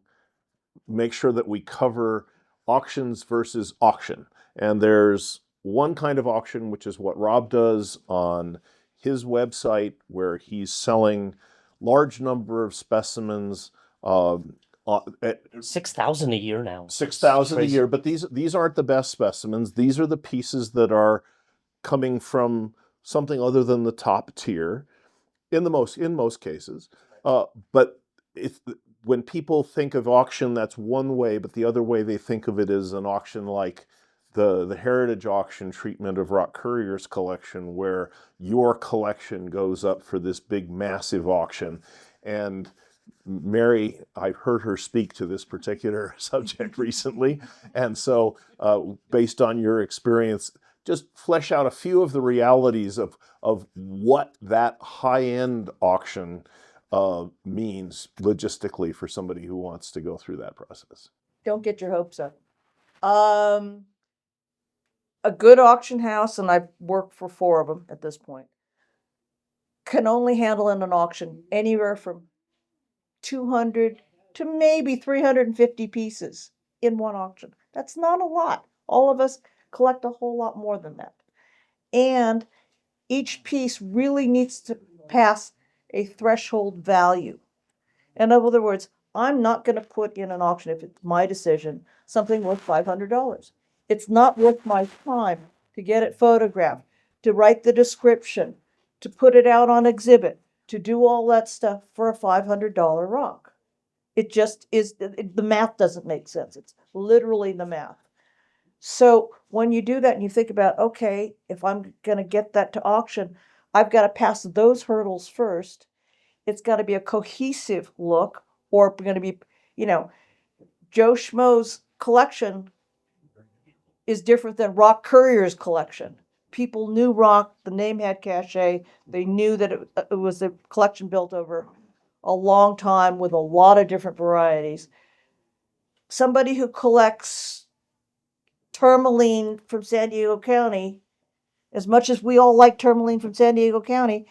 make sure that we cover auctions versus auction. And there's one kind of auction, which is what Rob does on his website where he's selling large number of specimens at 6,000 a year now. 6,000 a Crazy. year, but these aren't the best specimens. These are the pieces that are coming from something other than the top tier in most cases. But when people think of auction, that's one way, but the other way they think of it is an auction like the heritage auction treatment of Rock Courier's collection, where your collection goes up for this big massive auction. And Mary, I've heard her speak to this particular subject recently, and so based on your experience, just flesh out a few of the realities of what that high-end auction means logistically for somebody who wants to go through that process. Don't get your hopes up. A good auction house, and I've worked for 4 of them at this point, can only handle in an auction anywhere from 200 to maybe 350 pieces in one auction. That's not a lot. All of us collect a whole lot more than that. And each piece really needs to pass a threshold value. In other words, I'm not going to put in an auction, if it's my decision, something worth $500. It's not worth my time to get it photographed, to write the description, to put it out on exhibit, to do all that stuff for a $500 rock. It just is, the math doesn't make sense. It's literally the math. So when you do that and you think about, okay, if I'm going to get that to auction, I've got to pass those hurdles first. It's got to be a cohesive look, or going to be, Joe Schmo's collection is different than Rock Courier's collection. People knew Rock, the name had cachet. They knew that it was a collection built over a long time with a lot of different varieties. Somebody who collects tourmaline from San Diego County, as much as we all like tourmaline from San Diego County,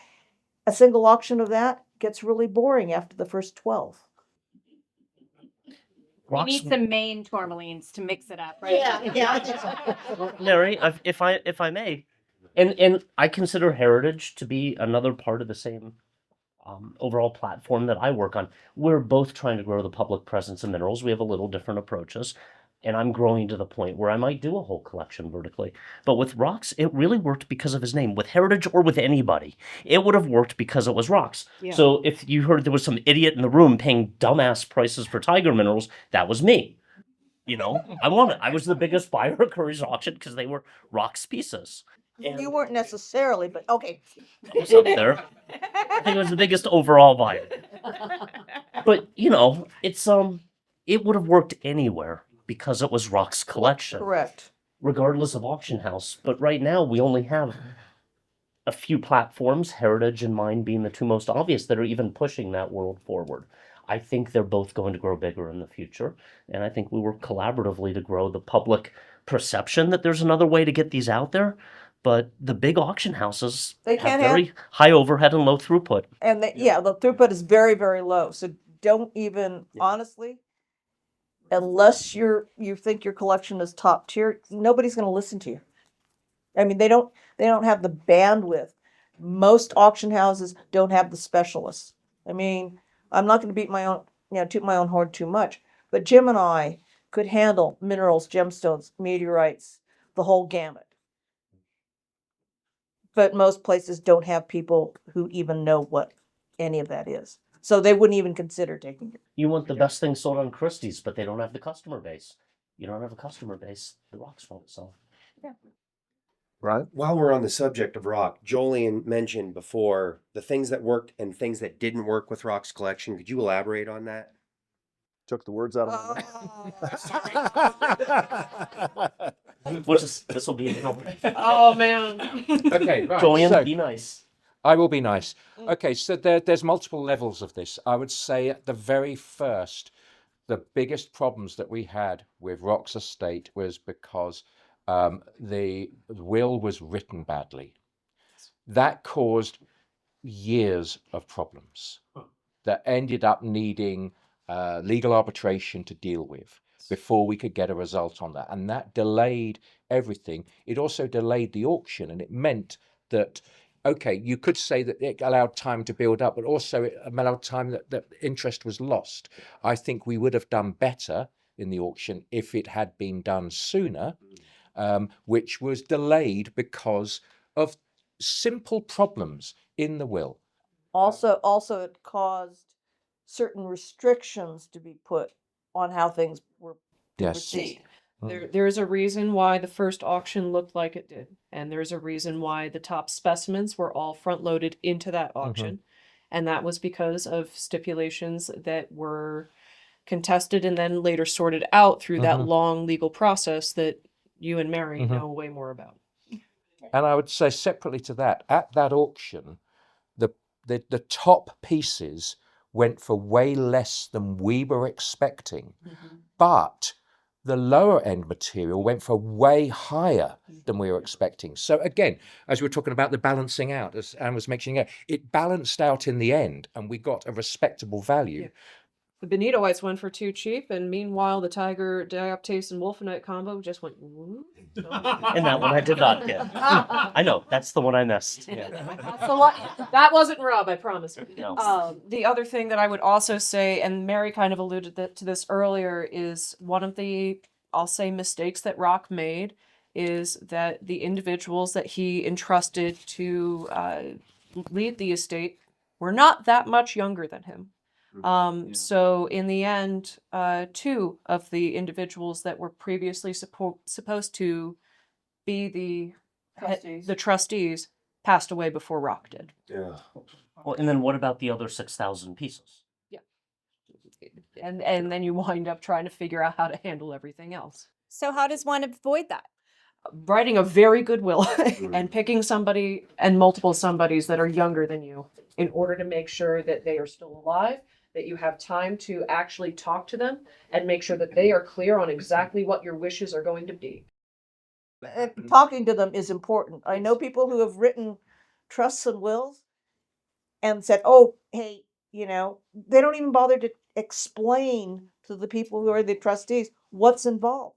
a single auction of that gets really boring after the first 12. We need some Maine tourmalines to mix it up, right? Yeah, I think so. Mary, if I may, and I consider heritage to be another part of the same overall platform that I work on. We're both trying to grow the public presence of minerals. We have a little different approaches, and I'm growing to the point where I might do a whole collection vertically. But with rocks, it really worked because of his name. With heritage or with anybody, it would have worked because it was rocks. Yeah. So if you heard there was some idiot in the room paying dumbass prices for tiger minerals, that was me. I won it. I was the biggest buyer at Curry's auction because they were rocks pieces. And You weren't necessarily, but okay. I was up there. I think it was the biggest overall buyer. But it's it would have worked anywhere because it was Rock's collection, Correct. regardless of auction house. But right now we only have a few platforms, Heritage and mine being the two most obvious, that are even pushing that world forward. I think they're both going to grow bigger in the future, and I think we work collaboratively to grow the public perception that there's another way to get these out there. But the big auction houses They have can't very high overhead and low throughput. And the throughput is very, very low. So don't even, honestly, unless you think your collection is top tier, nobody's going to listen to you. I mean, they don't have the bandwidth. Most auction houses don't have the specialists. I mean, I'm not going to toot my own horn too much, but Jim and I could handle minerals, gemstones, meteorites, the whole gamut. But most places don't have people who even know what any of that is. So they wouldn't even consider taking it. You want the best thing sold on Christie's, but they don't have the customer base. You don't have a customer base, the rocks won't sell. Yeah. Right? While we're on the subject of rock, Jolene mentioned before the things that worked and things that didn't work with Rock's collection. Could you elaborate on that? Took the words out of my mouth. This will be Oh man. Okay, right. Julian, so be nice. I will be nice. Okay, so there's multiple levels of this. I would say at the very first, the biggest problems that we had with Rock's estate was because the will was written badly. That caused years of problems that ended up needing legal arbitration to deal with before we could get a result on that. And that delayed everything. It also delayed the auction, and it meant that okay, you could say that it allowed time to build up, but also it allowed time that interest was lost. I think we would have done better in the auction if it had been done sooner, which was delayed because of simple problems in the will. Also, it caused certain restrictions to be put on how things were to Yes. proceed. There's a reason why the first auction looked like it did, and there's a reason why the top specimens were all front loaded into that auction, and that was because of stipulations that were contested and then later sorted out through that long legal process that you and Mary know way more about. And I would say separately to that, at that auction, the top pieces went for way less than we were expecting, but the lower end material went for way higher than we were expecting. So again, as we were talking about the balancing out, as Anne was mentioning, it balanced out in the end, and we got a respectable value. Yeah. The Bonitoites went for too cheap, and meanwhile, the Tiger Dioptase and Wolfenite combo just went. And that one I did not get. I know, that's the one I missed. That's a lot. That wasn't Rob, I promise. No. The other thing that I would also say, and Mary kind of alluded to this earlier, is one of the, I'll say, mistakes that Rock made is that the individuals that he entrusted to lead the estate were not that much younger than him. So in the end, two of the individuals that were previously supposed to be the trustees passed away before Rock did. Yeah. Well, and then what about the other 6,000 pieces? And then you wind up trying to figure out how to handle everything else. So how does one avoid that? Writing a very good will and picking somebody and multiple somebodies that are younger than you in order to make sure that they are still alive, that you have time to actually talk to them and make sure that they are clear on exactly what your wishes are going to be. Talking to them is important. I know people who have written trusts and wills and said, oh, hey, they don't even bother to explain to the people who are the trustees what's involved.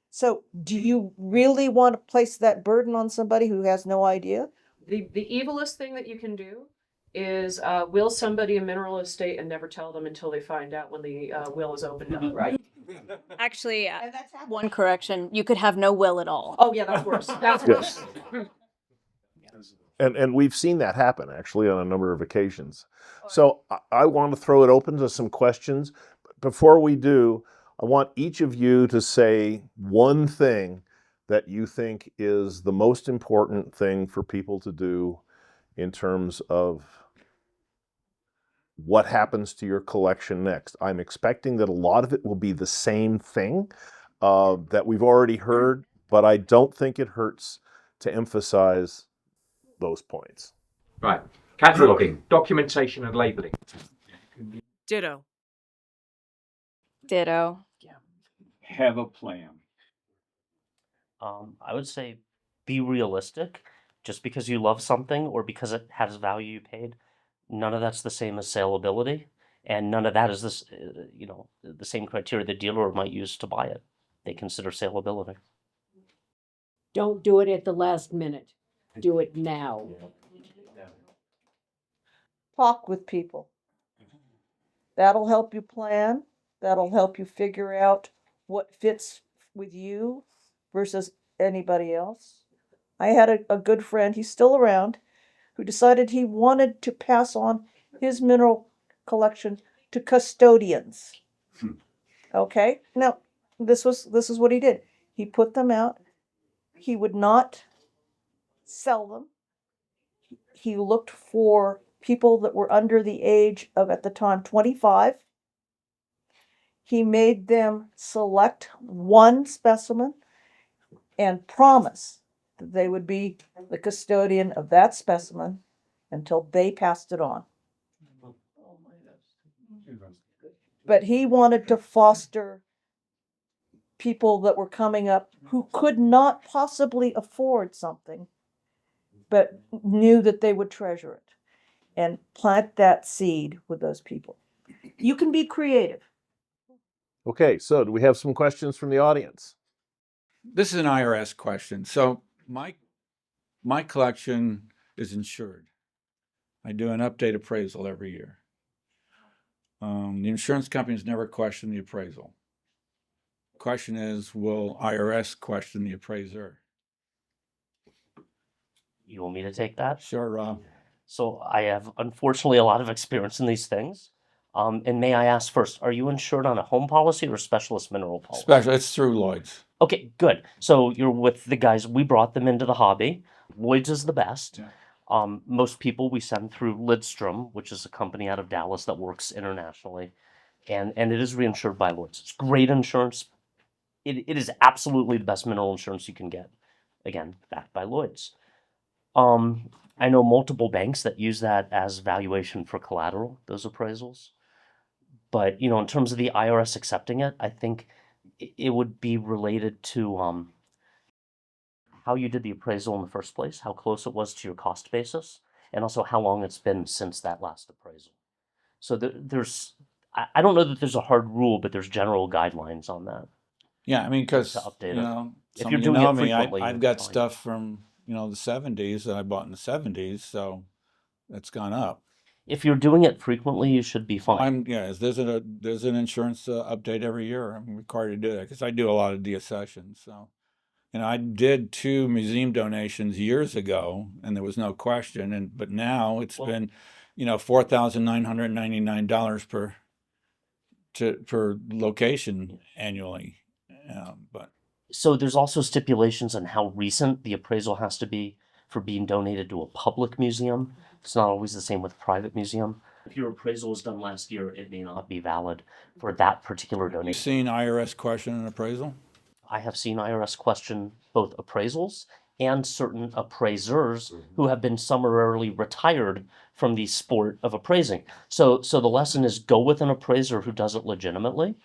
So do you really want to place that burden on somebody who has no idea? The evilest thing that you can do is will somebody a mineral estate and never tell them until they find out when the will is opened up, right? Actually, one correction, you could have no will at all. Oh yeah, that's worse. That's worse. And we've seen that happen actually on a number of occasions. So I want to throw it open to some questions. Before we do, I want each of you to say one thing that you think is the most important thing for people to do in terms of what happens to your collection next. I'm expecting that a lot of it will be the same thing that we've already heard, but I don't think it hurts to emphasize those points. Right. Cataloging, documentation, and labeling. Ditto. Ditto. Have a plan. I would say be realistic. Just because you love something or because it has value you paid, none of that's the same as saleability, and none of that is this, the same criteria the dealer might use to buy it. They consider saleability. Don't do it at the last minute. Do it now. Talk with people. That'll help you plan. That'll help you figure out what fits with you versus anybody else. I had a good friend, he's still around, who decided he wanted to pass on his mineral collection to custodians. Okay? Now, this is what he did. He put them out. He would not sell them. He looked for people that were under the age of, at the time, 25. He made them select one specimen and promise that they would be the custodian of that specimen until they passed it on. But he wanted to foster people that were coming up who could not possibly afford something, but knew that they would treasure it, and plant that seed with those people. You can be creative. Okay, so do we have some questions from the audience? This is an IRS question. So my collection is insured. I do an update appraisal every year. The insurance companies never question the appraisal. Question is, will IRS question the appraiser? You want me to take that? Sure, Rob. So I have unfortunately a lot of experience in these things. And may I ask first, are you insured on a home policy or a specialist mineral policy? Special, it's through Lloyd's. Okay, good. So you're with the guys, we brought them into the hobby. Lloyd's is the best. Yeah. Most people we send through Lidstrom, which is a company out of Dallas that works internationally. And it is reinsured by Lloyd's. It's great insurance. It is absolutely the best mineral insurance you can get. Again, backed by Lloyd's. I know multiple banks that use that as valuation for collateral, those appraisals. But, you know, in terms of the IRS accepting it, I think it would be related to how you did the appraisal in the first place, how close it was to your cost basis, and also how long it's been since that last appraisal. So I don't know that there's a hard rule, but there's general guidelines on that. Yeah, I mean, because To update you it. know, If some you're of you doing know it me, frequently, I've you're got fine. stuff from the 70s that I bought in the 70s, so it's gone up. If you're doing it frequently, you should be fine. There's an insurance update every year. I'm required to do that because I do a lot of deaccessions. So, I did 2 museum donations years ago, and there was no question. But now it's been, $4,999 per location annually. But So there's also stipulations on how recent the appraisal has to be for being donated to a public museum. It's not always the same with a private museum. If your appraisal was done last year, it may not be valid for that particular you donation. seen IRS question an appraisal? I have seen IRS question both appraisals and certain appraisers who have been summarily retired from the sport of appraising. So the lesson is go with an appraiser who does it legitimately.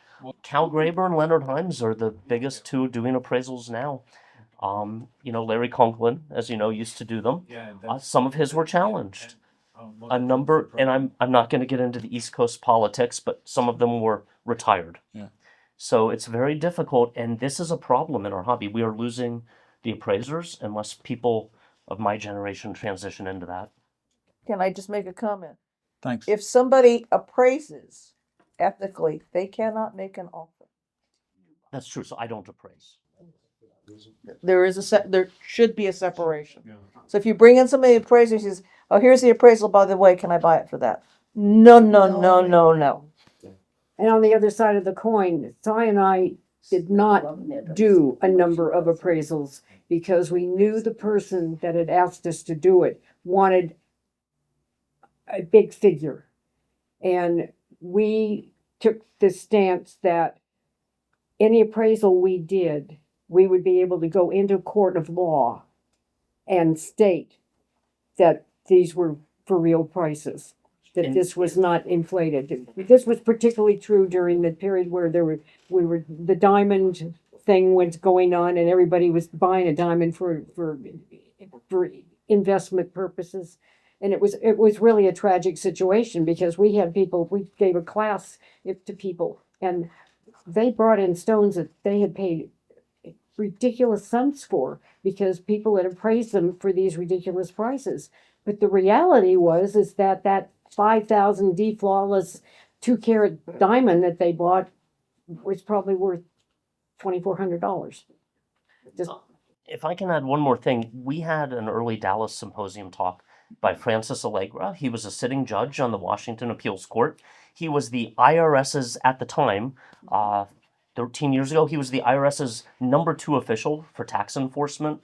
Cal Graber and Leonard Himes are the biggest two doing appraisals now. Larry Conklin, as you know, used to do them. Some of his were challenged. A number, and I'm not going to get into the East Coast politics, but some of them were retired. Yeah. So it's very difficult, and this is a problem in our hobby. We are losing the appraisers unless people of my generation transition into that. Can I just make a comment? Thanks. If somebody appraises ethically, they cannot make an offer. That's true. So I don't appraise. There should be a separation. So if you bring in somebody appraiser who says, "Oh, here's the appraisal, by the way, can I buy it for that?" No. And on the other side of the coin, Cy and I did not do a number of appraisals because we knew the person that had asked us to do it wanted a big figure. And we took the stance that any appraisal we did, we would be able to go into a court of law and state that these were for real prices, that this was not inflated. This was particularly true during the period where the diamond thing was going on and everybody was buying a diamond for investment purposes. And it was really a tragic situation because we gave a class to people and they brought in stones that they had paid ridiculous sums for because people had appraised them for these ridiculous prices. But the reality is that 5,000 D flawless 2-carat diamond that they bought was probably worth $2,400. If I can add one more thing, we had an early Dallas symposium talk by Francis Allegra. He was a sitting judge on the Washington Appeals Court. He was the IRS's, at the time, 13 years ago, he was the IRS's number 2 official for tax enforcement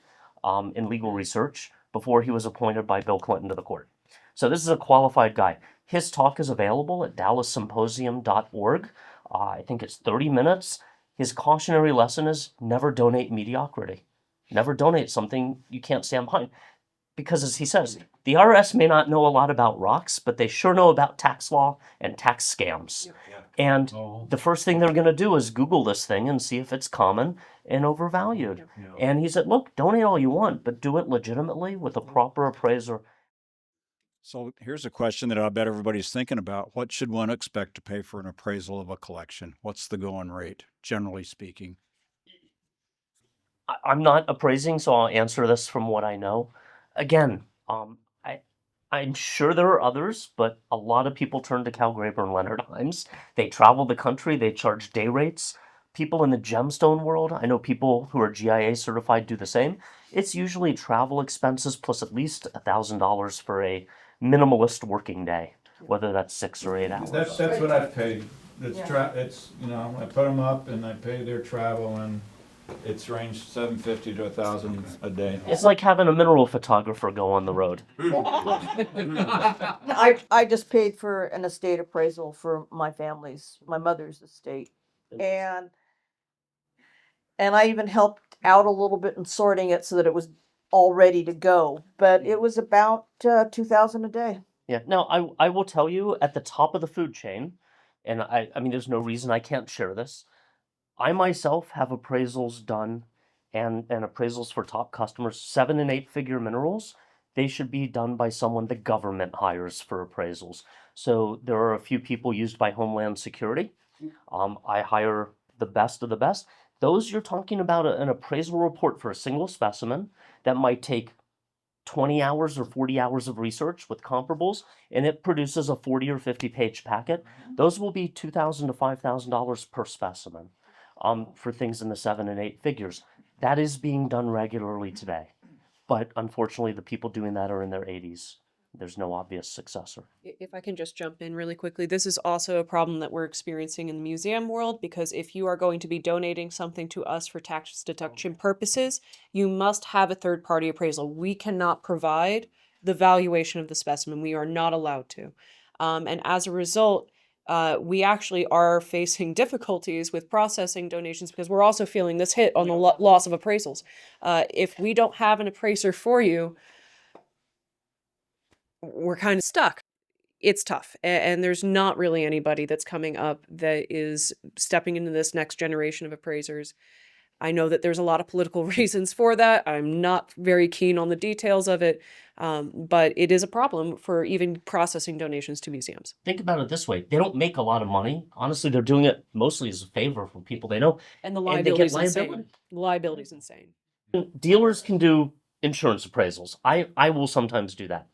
in legal research before he was appointed by Bill Clinton to the court. So this is a qualified guy. His talk is available at dallassymposium.org. I think it's 30 minutes. His cautionary lesson is never donate mediocrity. Never donate something you can't stand behind. Because as he says, the IRS may not know a lot about rocks, but they sure know about tax law and tax scams. And the first thing they're going to do is Google this thing and see if it's common and overvalued. And he said, look, donate all you want, but do it legitimately with a proper appraiser. So here's a question that I bet everybody's thinking about. What should one expect to pay for an appraisal of a collection? What's the going rate, generally speaking? I'm not appraising, so I'll answer this from what I know. Again, I'm sure there are others, but a lot of people turn to Cal Graber and Leonard Himes. They travel the country, they charge day rates. People in the gemstone world, I know people who are GIA certified do the same. It's usually travel expenses plus at least $1,000 for a minimalist working day, whether that's 6 or 8 hours. That's what I've paid. It's I put them up and I pay their travel, and it's ranged $750 to $1,000 a day. It's like having a mineral photographer go on the road. I just paid for an estate appraisal for my mother's estate. And I even helped out a little bit in sorting it so that it was all ready to go. But it was about $2,000 a day. Yeah. Now, I will tell you, at the top of the food chain, and I mean, there's no reason I can't share this. I myself have appraisals done and appraisals for top customers, 7 and 8 figure minerals. They should be done by someone the government hires for appraisals. So there are a few people used by Homeland Security. I hire the best of the best. Those, you're talking about an appraisal report for a single specimen that might take 20 hours or 40 hours of research with comparables, and it produces a 40 or 50 page packet. Those will be $2,000 to $5,000 per specimen for things in the 7 and 8 figures. That is being done regularly today. But unfortunately, the people doing that are in their 80s. There's no obvious successor. If I can just jump in really quickly, this is also a problem that we're experiencing in the museum world, because if you are going to be donating something to us for tax deduction purposes, you must have a third-party appraisal. We cannot provide the valuation of the specimen. We are not allowed to. And as a result, we actually are facing difficulties with processing donations because we're also feeling this hit on the loss of appraisals. If we don't have an appraiser for you, we're kind of stuck. It's tough. And there's not really anybody that's coming up that is stepping into this next generation of appraisers. I know that there's a lot of political reasons for that. I'm not very keen on the details of it, but it is a problem for even processing donations to museums. Think about it this way. They don't make a lot of money. Honestly, they're doing it mostly as a favor for people they know. And the And they get liability's insane. liability. The liability's insane. Dealers can do insurance appraisals. I will sometimes do that.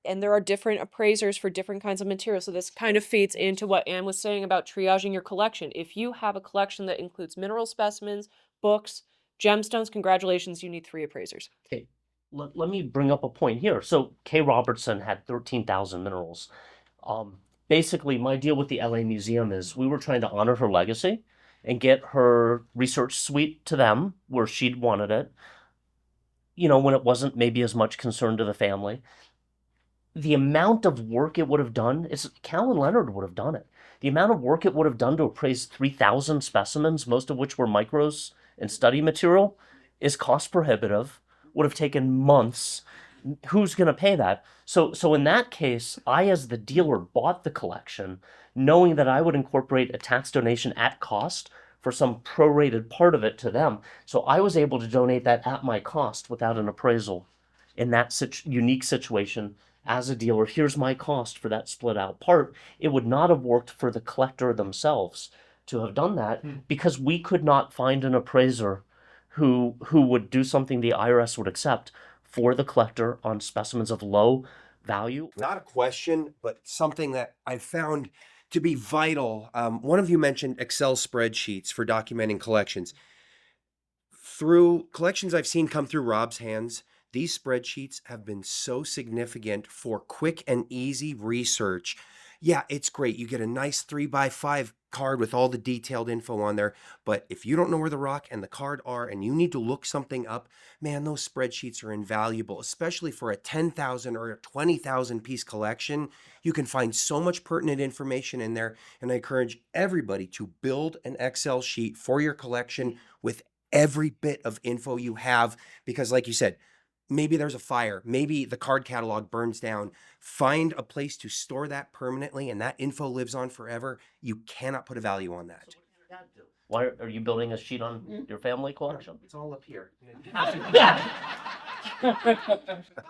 And there are different appraisers for different kinds of materials. So this kind of feeds into what Anne was saying about triaging your collection. If you have a collection that includes mineral specimens, books, gemstones, congratulations, you need 3 appraisers. Okay, let me bring up a point here. So Kay Robertson had 13,000 minerals. Basically, my deal with the LA Museum is we were trying to honor her legacy and get her research suite to them where she'd wanted it, when it wasn't maybe as much concern to the family. The amount of work it would have done, Cal and Leonard would have done it. The amount of work it would have done to appraise 3,000 specimens, most of which were micros and study material, is cost prohibitive, would have taken months. Who's going to pay that? So in that case, I, as the dealer, bought the collection, knowing that I would incorporate a tax donation at cost for some prorated part of it to them. So I was able to donate that at my cost without an appraisal. In that unique situation, as a dealer, here's my cost for that split out part. It would not have worked for the collector themselves to have done that because we could not find an appraiser who would do something the IRS would accept for the collector on specimens of low value. Not a question, but something that I found to be vital. One of you mentioned Excel spreadsheets for documenting collections. Through collections I've seen come through Rob's hands, these spreadsheets have been so significant for quick and easy research. Yeah, it's great. You get a nice 3x5 card with all the detailed info on there. But if you don't know where the rock and the card are and you need to look something up, man, those spreadsheets are invaluable, especially for a 10,000 or a 20,000 piece collection. You can find so much pertinent information in there. And I encourage everybody to build an Excel sheet for your collection with every bit of info you have, because like you said, maybe there's a fire, maybe the card catalog burns down. Find a place to store that permanently and that info lives on forever. You cannot put a value on that. So what did your dad do? Why are you building a sheet on your family collection? It's all up here.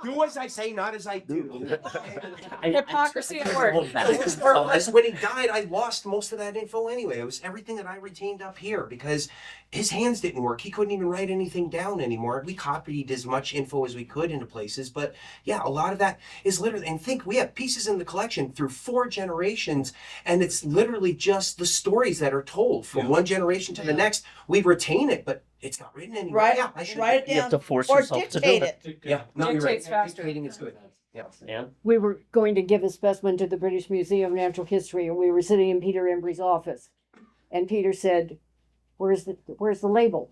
Do as I say, not as I do. Hypocrisy at work. The worst part was when he died, I lost most of that info anyway. It was everything that I retained up here because his hands didn't work. He couldn't even write anything down anymore. We copied as much info as we could into places, but yeah, a lot of that is literally, and think we have pieces in the collection through 4 generations, and it's literally just the stories that are told from one generation to the next. We retain it, but it's not written anymore. Write, Yeah, I should. write it You have down to force or yourself to do dictate it. it. Yeah, no, you're right. Dictates faster. Dictating is good. Yeah. And We were going to give a specimen to the British Museum of Natural History, and we were sitting in Peter Embry's office. And Peter said, where's the label?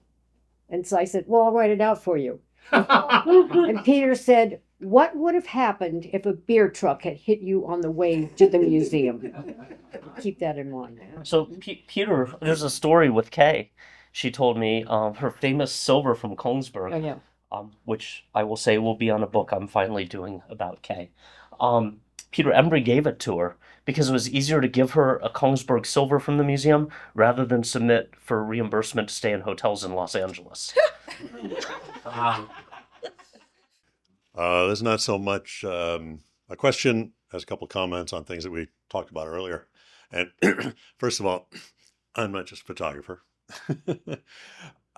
And so I said, well, I'll write it out for you. And Peter said, what would have happened if a beer truck had hit you on the way to the museum? Keep that in mind. so, Peter, there's a story with Kay. She told me her famous silver from Kongsberg. Oh, yeah. Which I will say will be on a book I'm finally doing about Kay. Peter Embry gave it to her because it was easier to give her a Kongsberg silver from the museum rather than submit for reimbursement to stay in hotels in Los Angeles. There's not so much a question as a couple of comments on things that we talked about earlier. And first of all, I'm not just a photographer.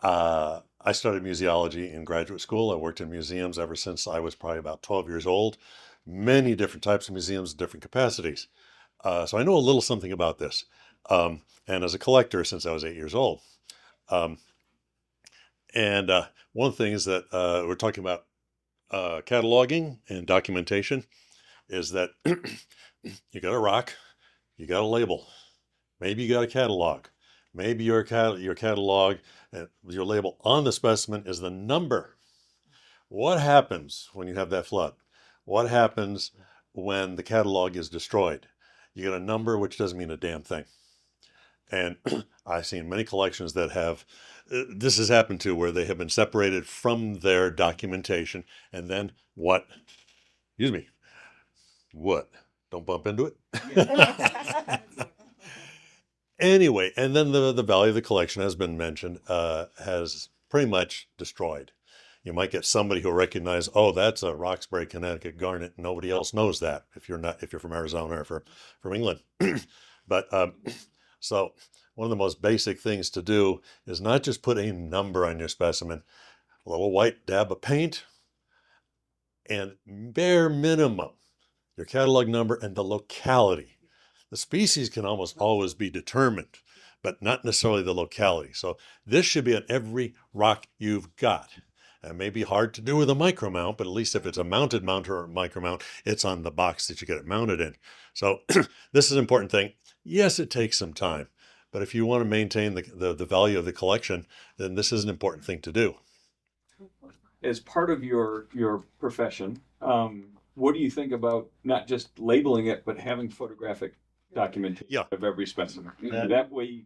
I studied museology in graduate school. I worked in museums ever since I was probably about 12 years old. Many different types of museums, different capacities. So I know a little something about this. And as a collector since I was 8 years old. One of the things that we're talking about cataloging and documentation is that you got a rock, you got a label, maybe you got a catalog. Maybe your catalog and your label on the specimen is the number. What happens when you have that flood? What happens when the catalog is destroyed? You get a number which doesn't mean a damn thing. And I've seen many collections that have, this has happened to, where they have been separated from their documentation. And then what? Excuse me. What? Don't bump into it. Anyway, and then the value of the collection has been mentioned, has pretty much destroyed. You might get somebody who'll recognize, oh, that's a Roxbury, Connecticut garnet. Nobody else knows that if you're from Arizona or from England. But so one of the most basic things to do is not just put a number on your specimen, a little white dab of paint, and bare minimum, your catalog number and the locality. The species can almost always be determined, but not necessarily the locality. So this should be on every rock you've got. It may be hard to do with a micro mount, but at least if it's a mounted mount or a micro mount, it's on the box that you get it mounted in. So this is an important thing. Yes, it takes some time, but if you want to maintain the value of the collection, then this is an important thing to do. As part of your profession, what do you think about not just labeling it, but having photographic documentation of every specimen? That way,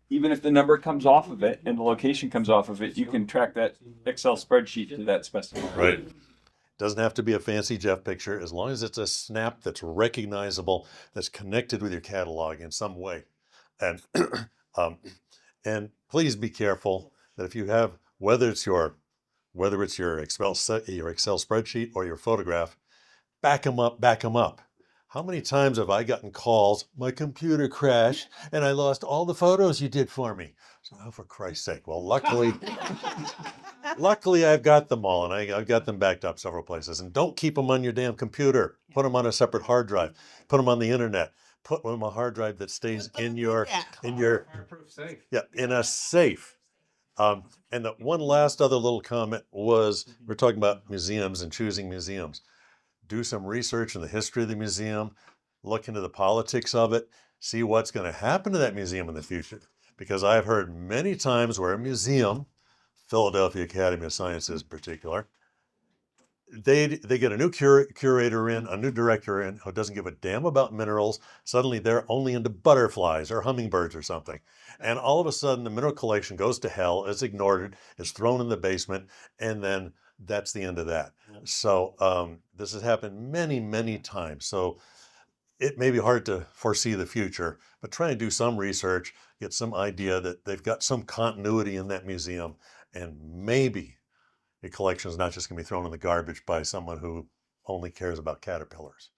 even if the number comes off of it and the location comes off of it, you can track that Excel spreadsheet to that specimen. Right. Doesn't have to be a fancy Jeff picture, as long as it's a snap that's recognizable, that's connected with your catalog in some way. And and please be careful that if you have, whether it's your Excel spreadsheet or your photograph, back them up, back them up. How many times have I gotten calls, my computer crashed and I lost all the photos you did for me? So, oh, for Christ's sake. Well, luckily I've got them all, and I've got them backed up several places. And don't keep them on your damn computer. Put them on a separate hard drive. Put them on the internet. Put them on a hard drive that stays in a safe. And the one last other little comment was, we're talking about museums and choosing museums. Do some research in the history of the museum, look into the politics of it, see what's going to happen to that museum in the future. Because I've heard many times where a museum, Philadelphia Academy of Sciences in particular, they get a new curator in, a new director in, who doesn't give a damn about minerals. Suddenly they're only into butterflies or hummingbirds or something. And all of a sudden the mineral collection goes to hell, is ignored, is thrown in the basement, and then that's the end of that. So this has happened many, many times. So it may be hard to foresee the future, but try and do some research, get some idea that they've got some continuity in that museum, and maybe your collection is not just going to be thrown in the garbage by someone who only cares about caterpillars.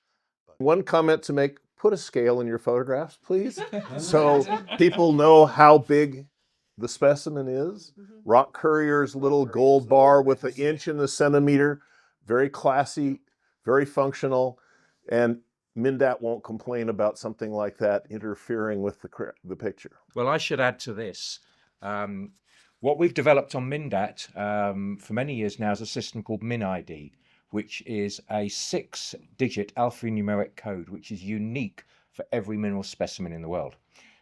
One comment to make, put a scale in your photographs, please, so people know how big the specimen is. Rock Courier's little gold bar with the inch and the centimeter, very classy, very functional, and MnDAT won't complain about something like that interfering with the picture. Well, I should add to this. What we've developed on MnDAT for many years now is a system called MinID, which is a 6-digit alphanumeric code, which is unique for every mineral specimen in the world.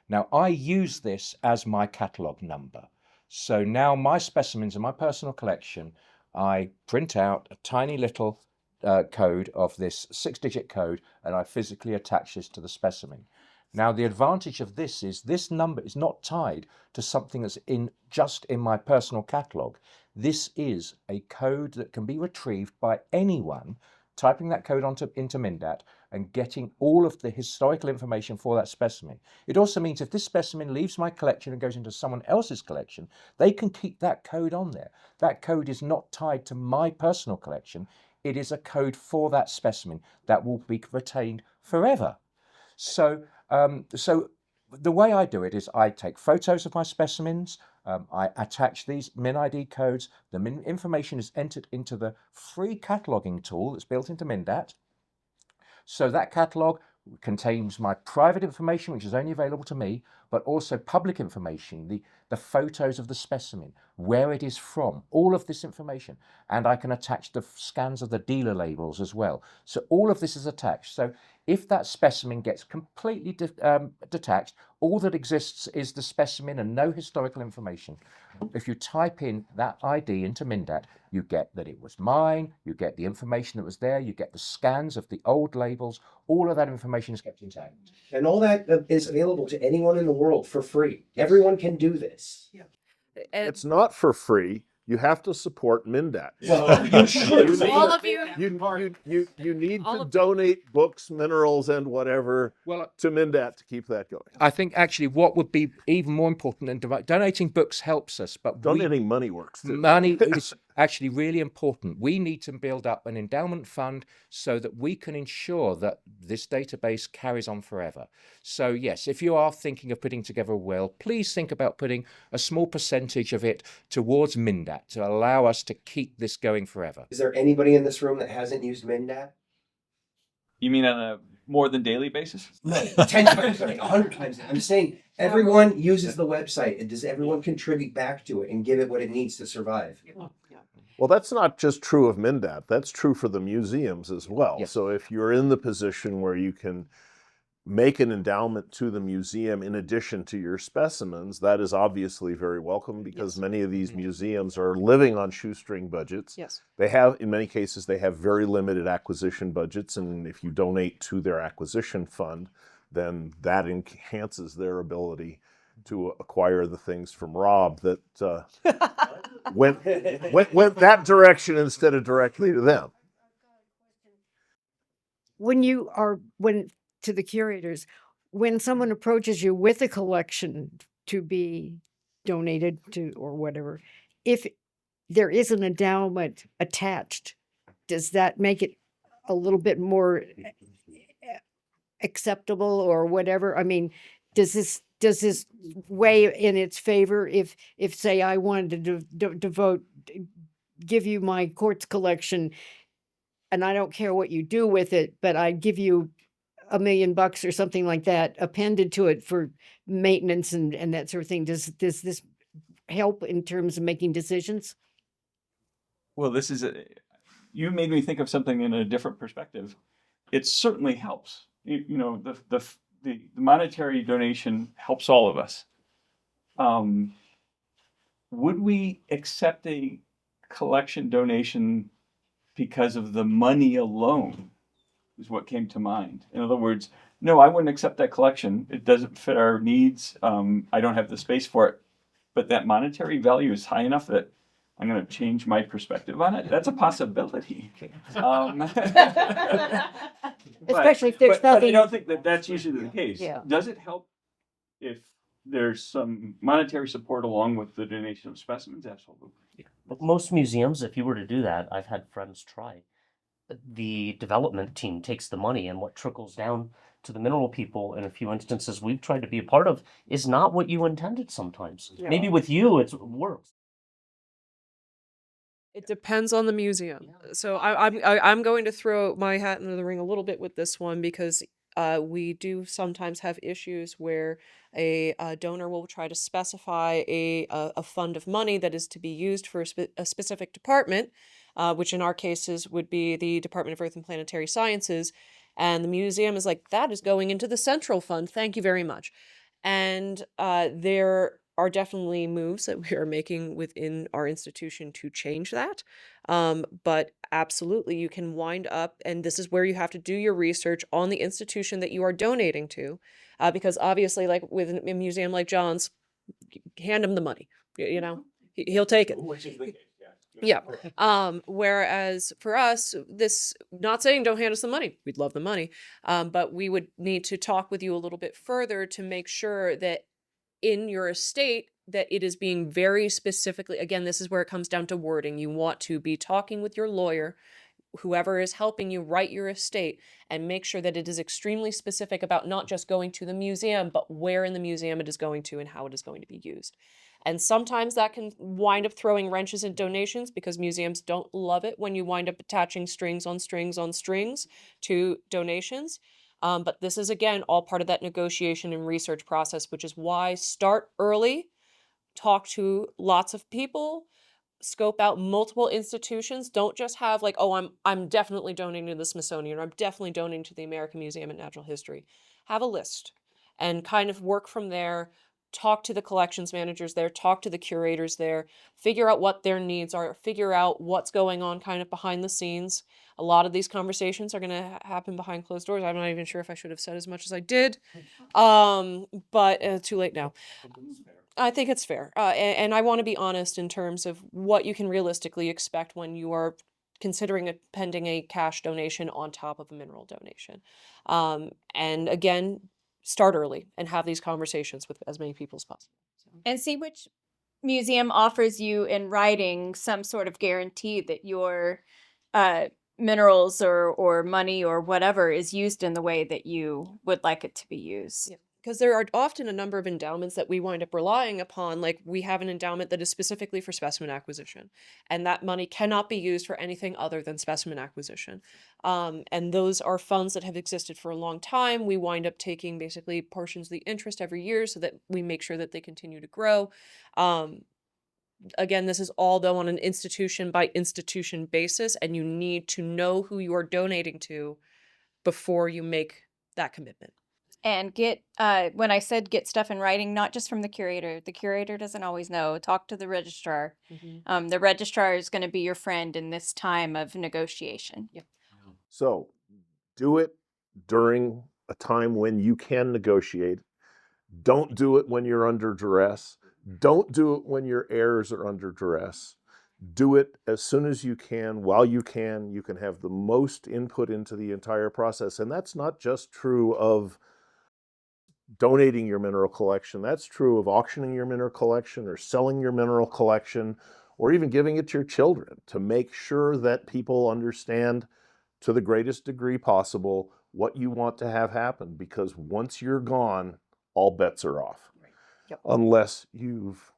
Now, I use this as my catalog number. So now my specimens in my personal collection, I print out a tiny little code of this 6-digit code, and I physically attach this to the specimen. Now, the advantage of this is this number is not tied to something that's just in my personal catalog. This is a code that can be retrieved by anyone typing that code into MnDAT and getting all of the historical information for that specimen. It also means if this specimen leaves my collection and goes into someone else's collection, they can keep that code on there. That code is not tied to my personal collection. It is a code for that specimen that will be retained forever. So the way I do it is I take photos of my specimens, I attach these MinID codes, the information is entered into the free cataloging tool that's built into MnDAT. So that catalog contains my private information, which is only available to me, but also public information, the photos of the specimen, where it is from, all of this information. And I can attach the scans of the dealer labels as well. So all of this is attached. So if that specimen gets completely detached, all that exists is the specimen and no historical information. If you type in that ID into MnDAT, you get that it was mine, you get the information that was there, you get the scans of the old labels, all of that information is kept intact. And all that is available to anyone in the world for free. Everyone can do this. It's not for free. You have to support MnDAT. Well, you should. All of you. You need All to of- donate books, minerals, and whatever to MnDAT to keep that going. I think actually what would be even more important than donating books helps us, but Donating money works too. money is actually really important. We need to build up an endowment fund so that we can ensure that this database carries on forever. So yes, if you are thinking of putting together a will, please think about putting a small percentage of it towards MnDAT to allow us to keep this going forever. Is there anybody in this room that hasn't used MnDAT? You mean on a more than daily basis? 10 times, 100 times. I'm saying everyone uses the website, and does everyone contribute back to it and give it what it needs to survive? Well, that's not just true of MnDAT. That's true for the museums as well. Yes. So if you're in the position where you can make an endowment to the museum in addition to your specimens, that is obviously very welcome because many of these museums are living on shoestring budgets. Yes. They have, in many cases, they have very limited acquisition budgets, and if you donate to their acquisition fund, then that enhances their ability to acquire the things from Rob that went that direction instead of directly to them. To the curators, when someone approaches you with a collection to be donated to or whatever, if there is an endowment attached, does that make it a little bit more acceptable or whatever? I mean, does this weigh in its favor if say I wanted to give you my quartz collection and I don't care what you do with it, but I give you $1 million or something like that appended to it for maintenance and that sort of thing. Does this help in terms of making decisions? Well, you made me think of something in a different perspective. It certainly helps. The monetary donation helps all of us. Would we accept a collection donation because of the money alone? Is what came to mind. In other words, no, I wouldn't accept that collection. It doesn't fit our needs. I don't have the space for it. But that monetary value is high enough that I'm going to change my perspective on it. That's a possibility. Especially if there's but I nothing. don't think that that's usually the case. Yeah. Does it help if there's some monetary support along with the donation of specimens? Absolutely. But most museums, if you were to do that, I've had friends try. The development team takes the money, and what trickles down to the mineral people in a few instances we've tried to be a part of is not what you intended sometimes. Yeah. Maybe with you it works. It depends on the museum. So I'm going to throw my hat into the ring a little bit with this one because we do sometimes have issues where a donor will try to specify a fund of money that is to be used for a specific department, which in our cases would be the Department of Earth and Planetary Sciences, and the museum is like, that is going into the central fund. Thank you very much. And there are definitely moves that we are making within our institution to change that. But absolutely, you can wind up, and this is where you have to do your research on the institution that you are donating to, because obviously, like with a museum like John's, hand him the money. You know, he'll take it. Which is the case, Yeah. Whereas for us, this, not saying don't hand us the money, we'd love the money, but we would need to talk with you a little bit further to make sure that in your estate that it is being very specifically, again, this is where it comes down to wording. You want to be talking with your lawyer, whoever is helping you write your estate, and make sure that it is extremely specific about not just going to the museum, but where in the museum it is going to and how it is going to be used. And sometimes that can wind up throwing wrenches in donations because museums don't love it when you wind up attaching strings on strings on strings to donations. But this is, again, all part of that negotiation and research process, which is why start early, talk to lots of people, scope out multiple institutions. Don't just have like, oh, I'm definitely donating to the Smithsonian, or I'm definitely donating to the American Museum of Natural History. Have a list and kind of work from there. Talk to the collections managers there, talk to the curators there, figure out what their needs are, figure out what's going on kind of behind the scenes. A lot of these conversations are going to happen behind closed doors. I'm not even sure if I should have said as much as I did, but too late now. I think it's fair. And I want to be honest in terms of what you can realistically expect when you are considering pending a cash donation on top of a mineral donation. And again, start early and have these conversations with as many people as possible. And see which museum offers you in writing some sort of guarantee that your minerals or money or whatever is used in the way that you would like it to be used. Yeah. Because there are often a number of endowments that we wind up relying upon. Like we have an endowment that is specifically for specimen acquisition, and that money cannot be used for anything other than specimen acquisition. And those are funds that have existed for a long time. We wind up taking basically portions of the interest every year so that we make sure that they continue to grow. Again, this is all though on an institution by institution basis, and you need to know who you are donating to before you make that commitment. And get, when I said get stuff in writing, not just from the curator doesn't always know. Talk to the registrar. The registrar is going to be your friend in this time of negotiation. Yep. So do it during a time when you can negotiate. Don't do it when you're under duress. Don't do it when your heirs are under duress. Do it as soon as you can, while you can. You can have the most input into the entire process. And that's not just true of donating your mineral collection. That's true of auctioning your mineral collection or selling your mineral collection or even giving it to your children, to make sure that people understand to the greatest degree possible what you want to have happen. Because once you're gone, all bets are off. Yep. Unless you've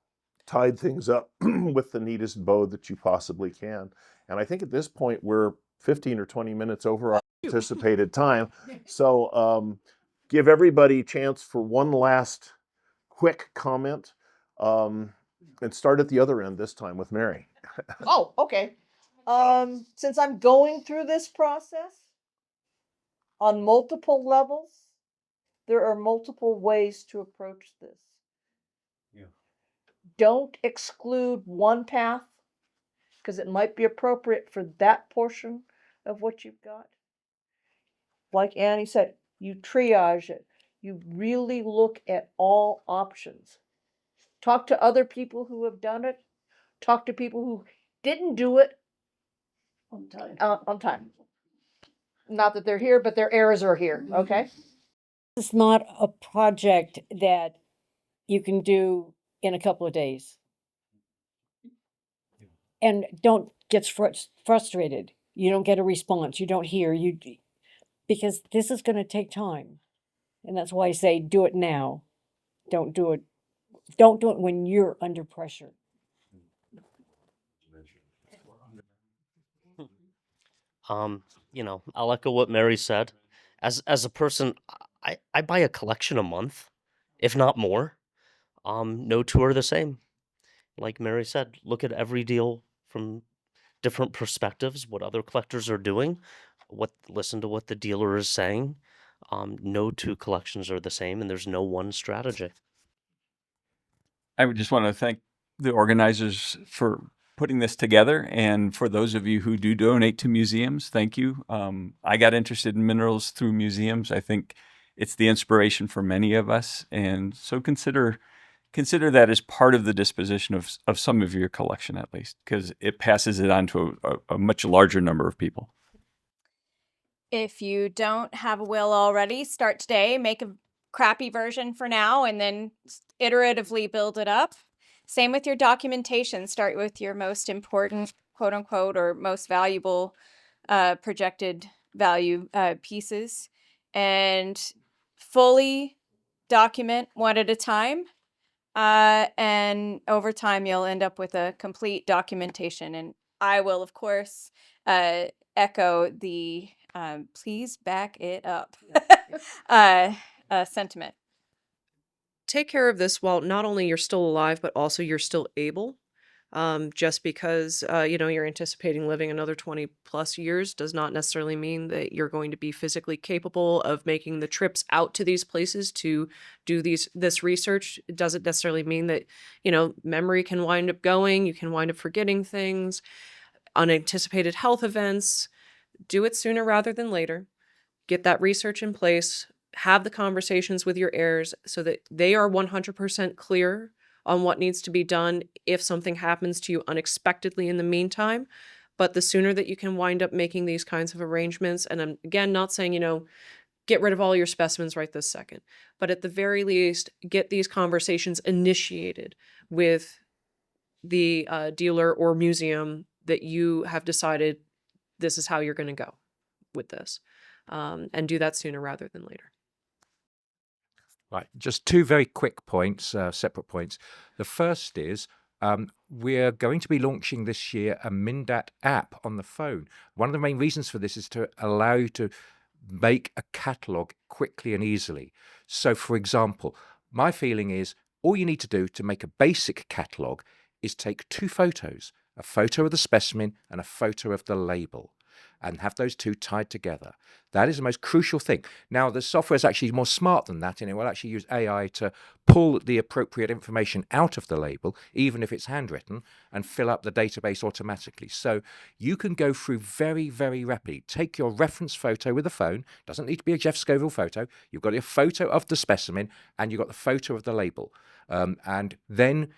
tied things up with the neatest bow that you possibly can. And I think at this point, we're 15 or 20 minutes over our anticipated time. So give everybody a chance for one last quick comment, and start at the other end this time with Mary. Oh, okay. Since I'm going through this process on multiple levels, there are multiple ways to approach this. Yeah. Don't exclude one path because it might be appropriate for that portion of what you've got. Like Annie said, you triage it. You really look at all options. Talk to other people who have done it. Talk to people who didn't do it on time. Not that they're here, but their heirs are here, okay? It's not a project that you can do in a couple of days. and don't get frustrated. You don't get a response. You don't hear because this is going to take time. And that's why I say do it now. Don't do it. Don't do it when you're under pressure. I'll echo what Mary said. As a person, I buy a collection a month, if not more. No two are the same. Like Mary said, look at every deal from different perspectives, what other collectors are doing, listen to what the dealer is saying. No two collections are the same, and there's no one strategy. I would just want to thank the organizers for putting this together, and for those of you who do donate to museums, thank you. I got interested in minerals through museums. I think it's the inspiration for many of us, and so consider that as part of the disposition of some of your collection, at least, because it passes it on to a much larger number of people. If you don't have a will already, start today. Make a crappy version for now and then iteratively build it up. Same with your documentation. Start with your most important, quote unquote, or most valuable projected value pieces, and fully document one at a time. And over time, you'll end up with a complete documentation. And I will, of course, echo the please back it up sentiment. Take care of this while not only you're still alive, but also you're still able. Just because you're anticipating living another 20 plus years does not necessarily mean that you're going to be physically capable of making the trips out to these places to do this research. It doesn't necessarily mean that memory can wind up going. You can wind up forgetting things, unanticipated health events. Do it sooner rather than later. Get that research in place. Have the conversations with your heirs so that they are 100% clear on what needs to be done if something happens to you unexpectedly in the meantime. But the sooner that you can wind up making these kinds of arrangements, and I'm again not saying, get rid of all your specimens right this second, but at the very least, get these conversations initiated with the dealer or museum that you have decided this is how you're going to go with this, and do that sooner rather than later. Right, just two very quick points, separate points. The first is we're going to be launching this year a Mindat app on the phone. One of the main reasons for this is to allow you to make a catalogue quickly and easily. So, for example, my feeling is all you need to do to make a basic catalogue is take two photos, a photo of the specimen and a photo of the label, and have those two tied together. That is the most crucial thing. Now, the software is actually more smart than that, and it will actually use AI to pull the appropriate information out of the label, even if it's handwritten, and fill up the database automatically. So you can go through very, very rapidly. Take your reference photo with a phone. Doesn't need to be a Jeff Scoville photo. You've got your photo of the specimen, and you've got the photo of the label. And then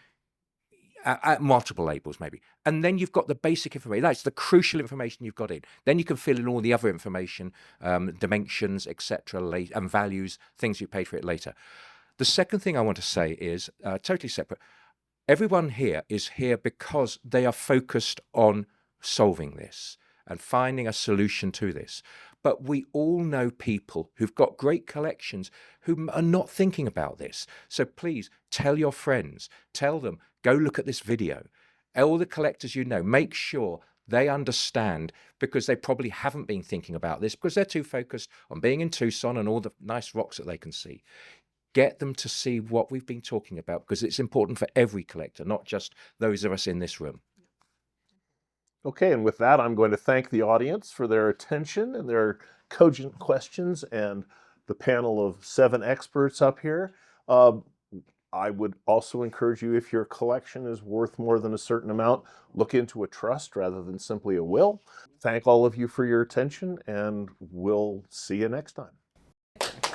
multiple labels maybe, and then you've got the basic information. That's the crucial information you've got in. Then you can fill in all the other information, dimensions, etc., and values, things you paid for it later. The second thing I want to say is totally separate. Everyone here is here because they are focused on solving this and finding a solution to this. But we all know people who've got great collections who are not thinking about this. So please tell your friends, tell them, go look at this video. All the collectors make sure they understand, because they probably haven't been thinking about this because they're too focused on being in Tucson and all the nice rocks that they can see. Get them to see what we've been talking about, because it's important for every collector, not just those of us in this room. Okay, and with that, I'm going to thank the audience for their attention and their cogent questions, and the panel of 7 experts up here. I would also encourage you, if your collection is worth more than a certain amount, look into a trust rather than simply a will. Thank all of you for your attention, and we'll see you next time.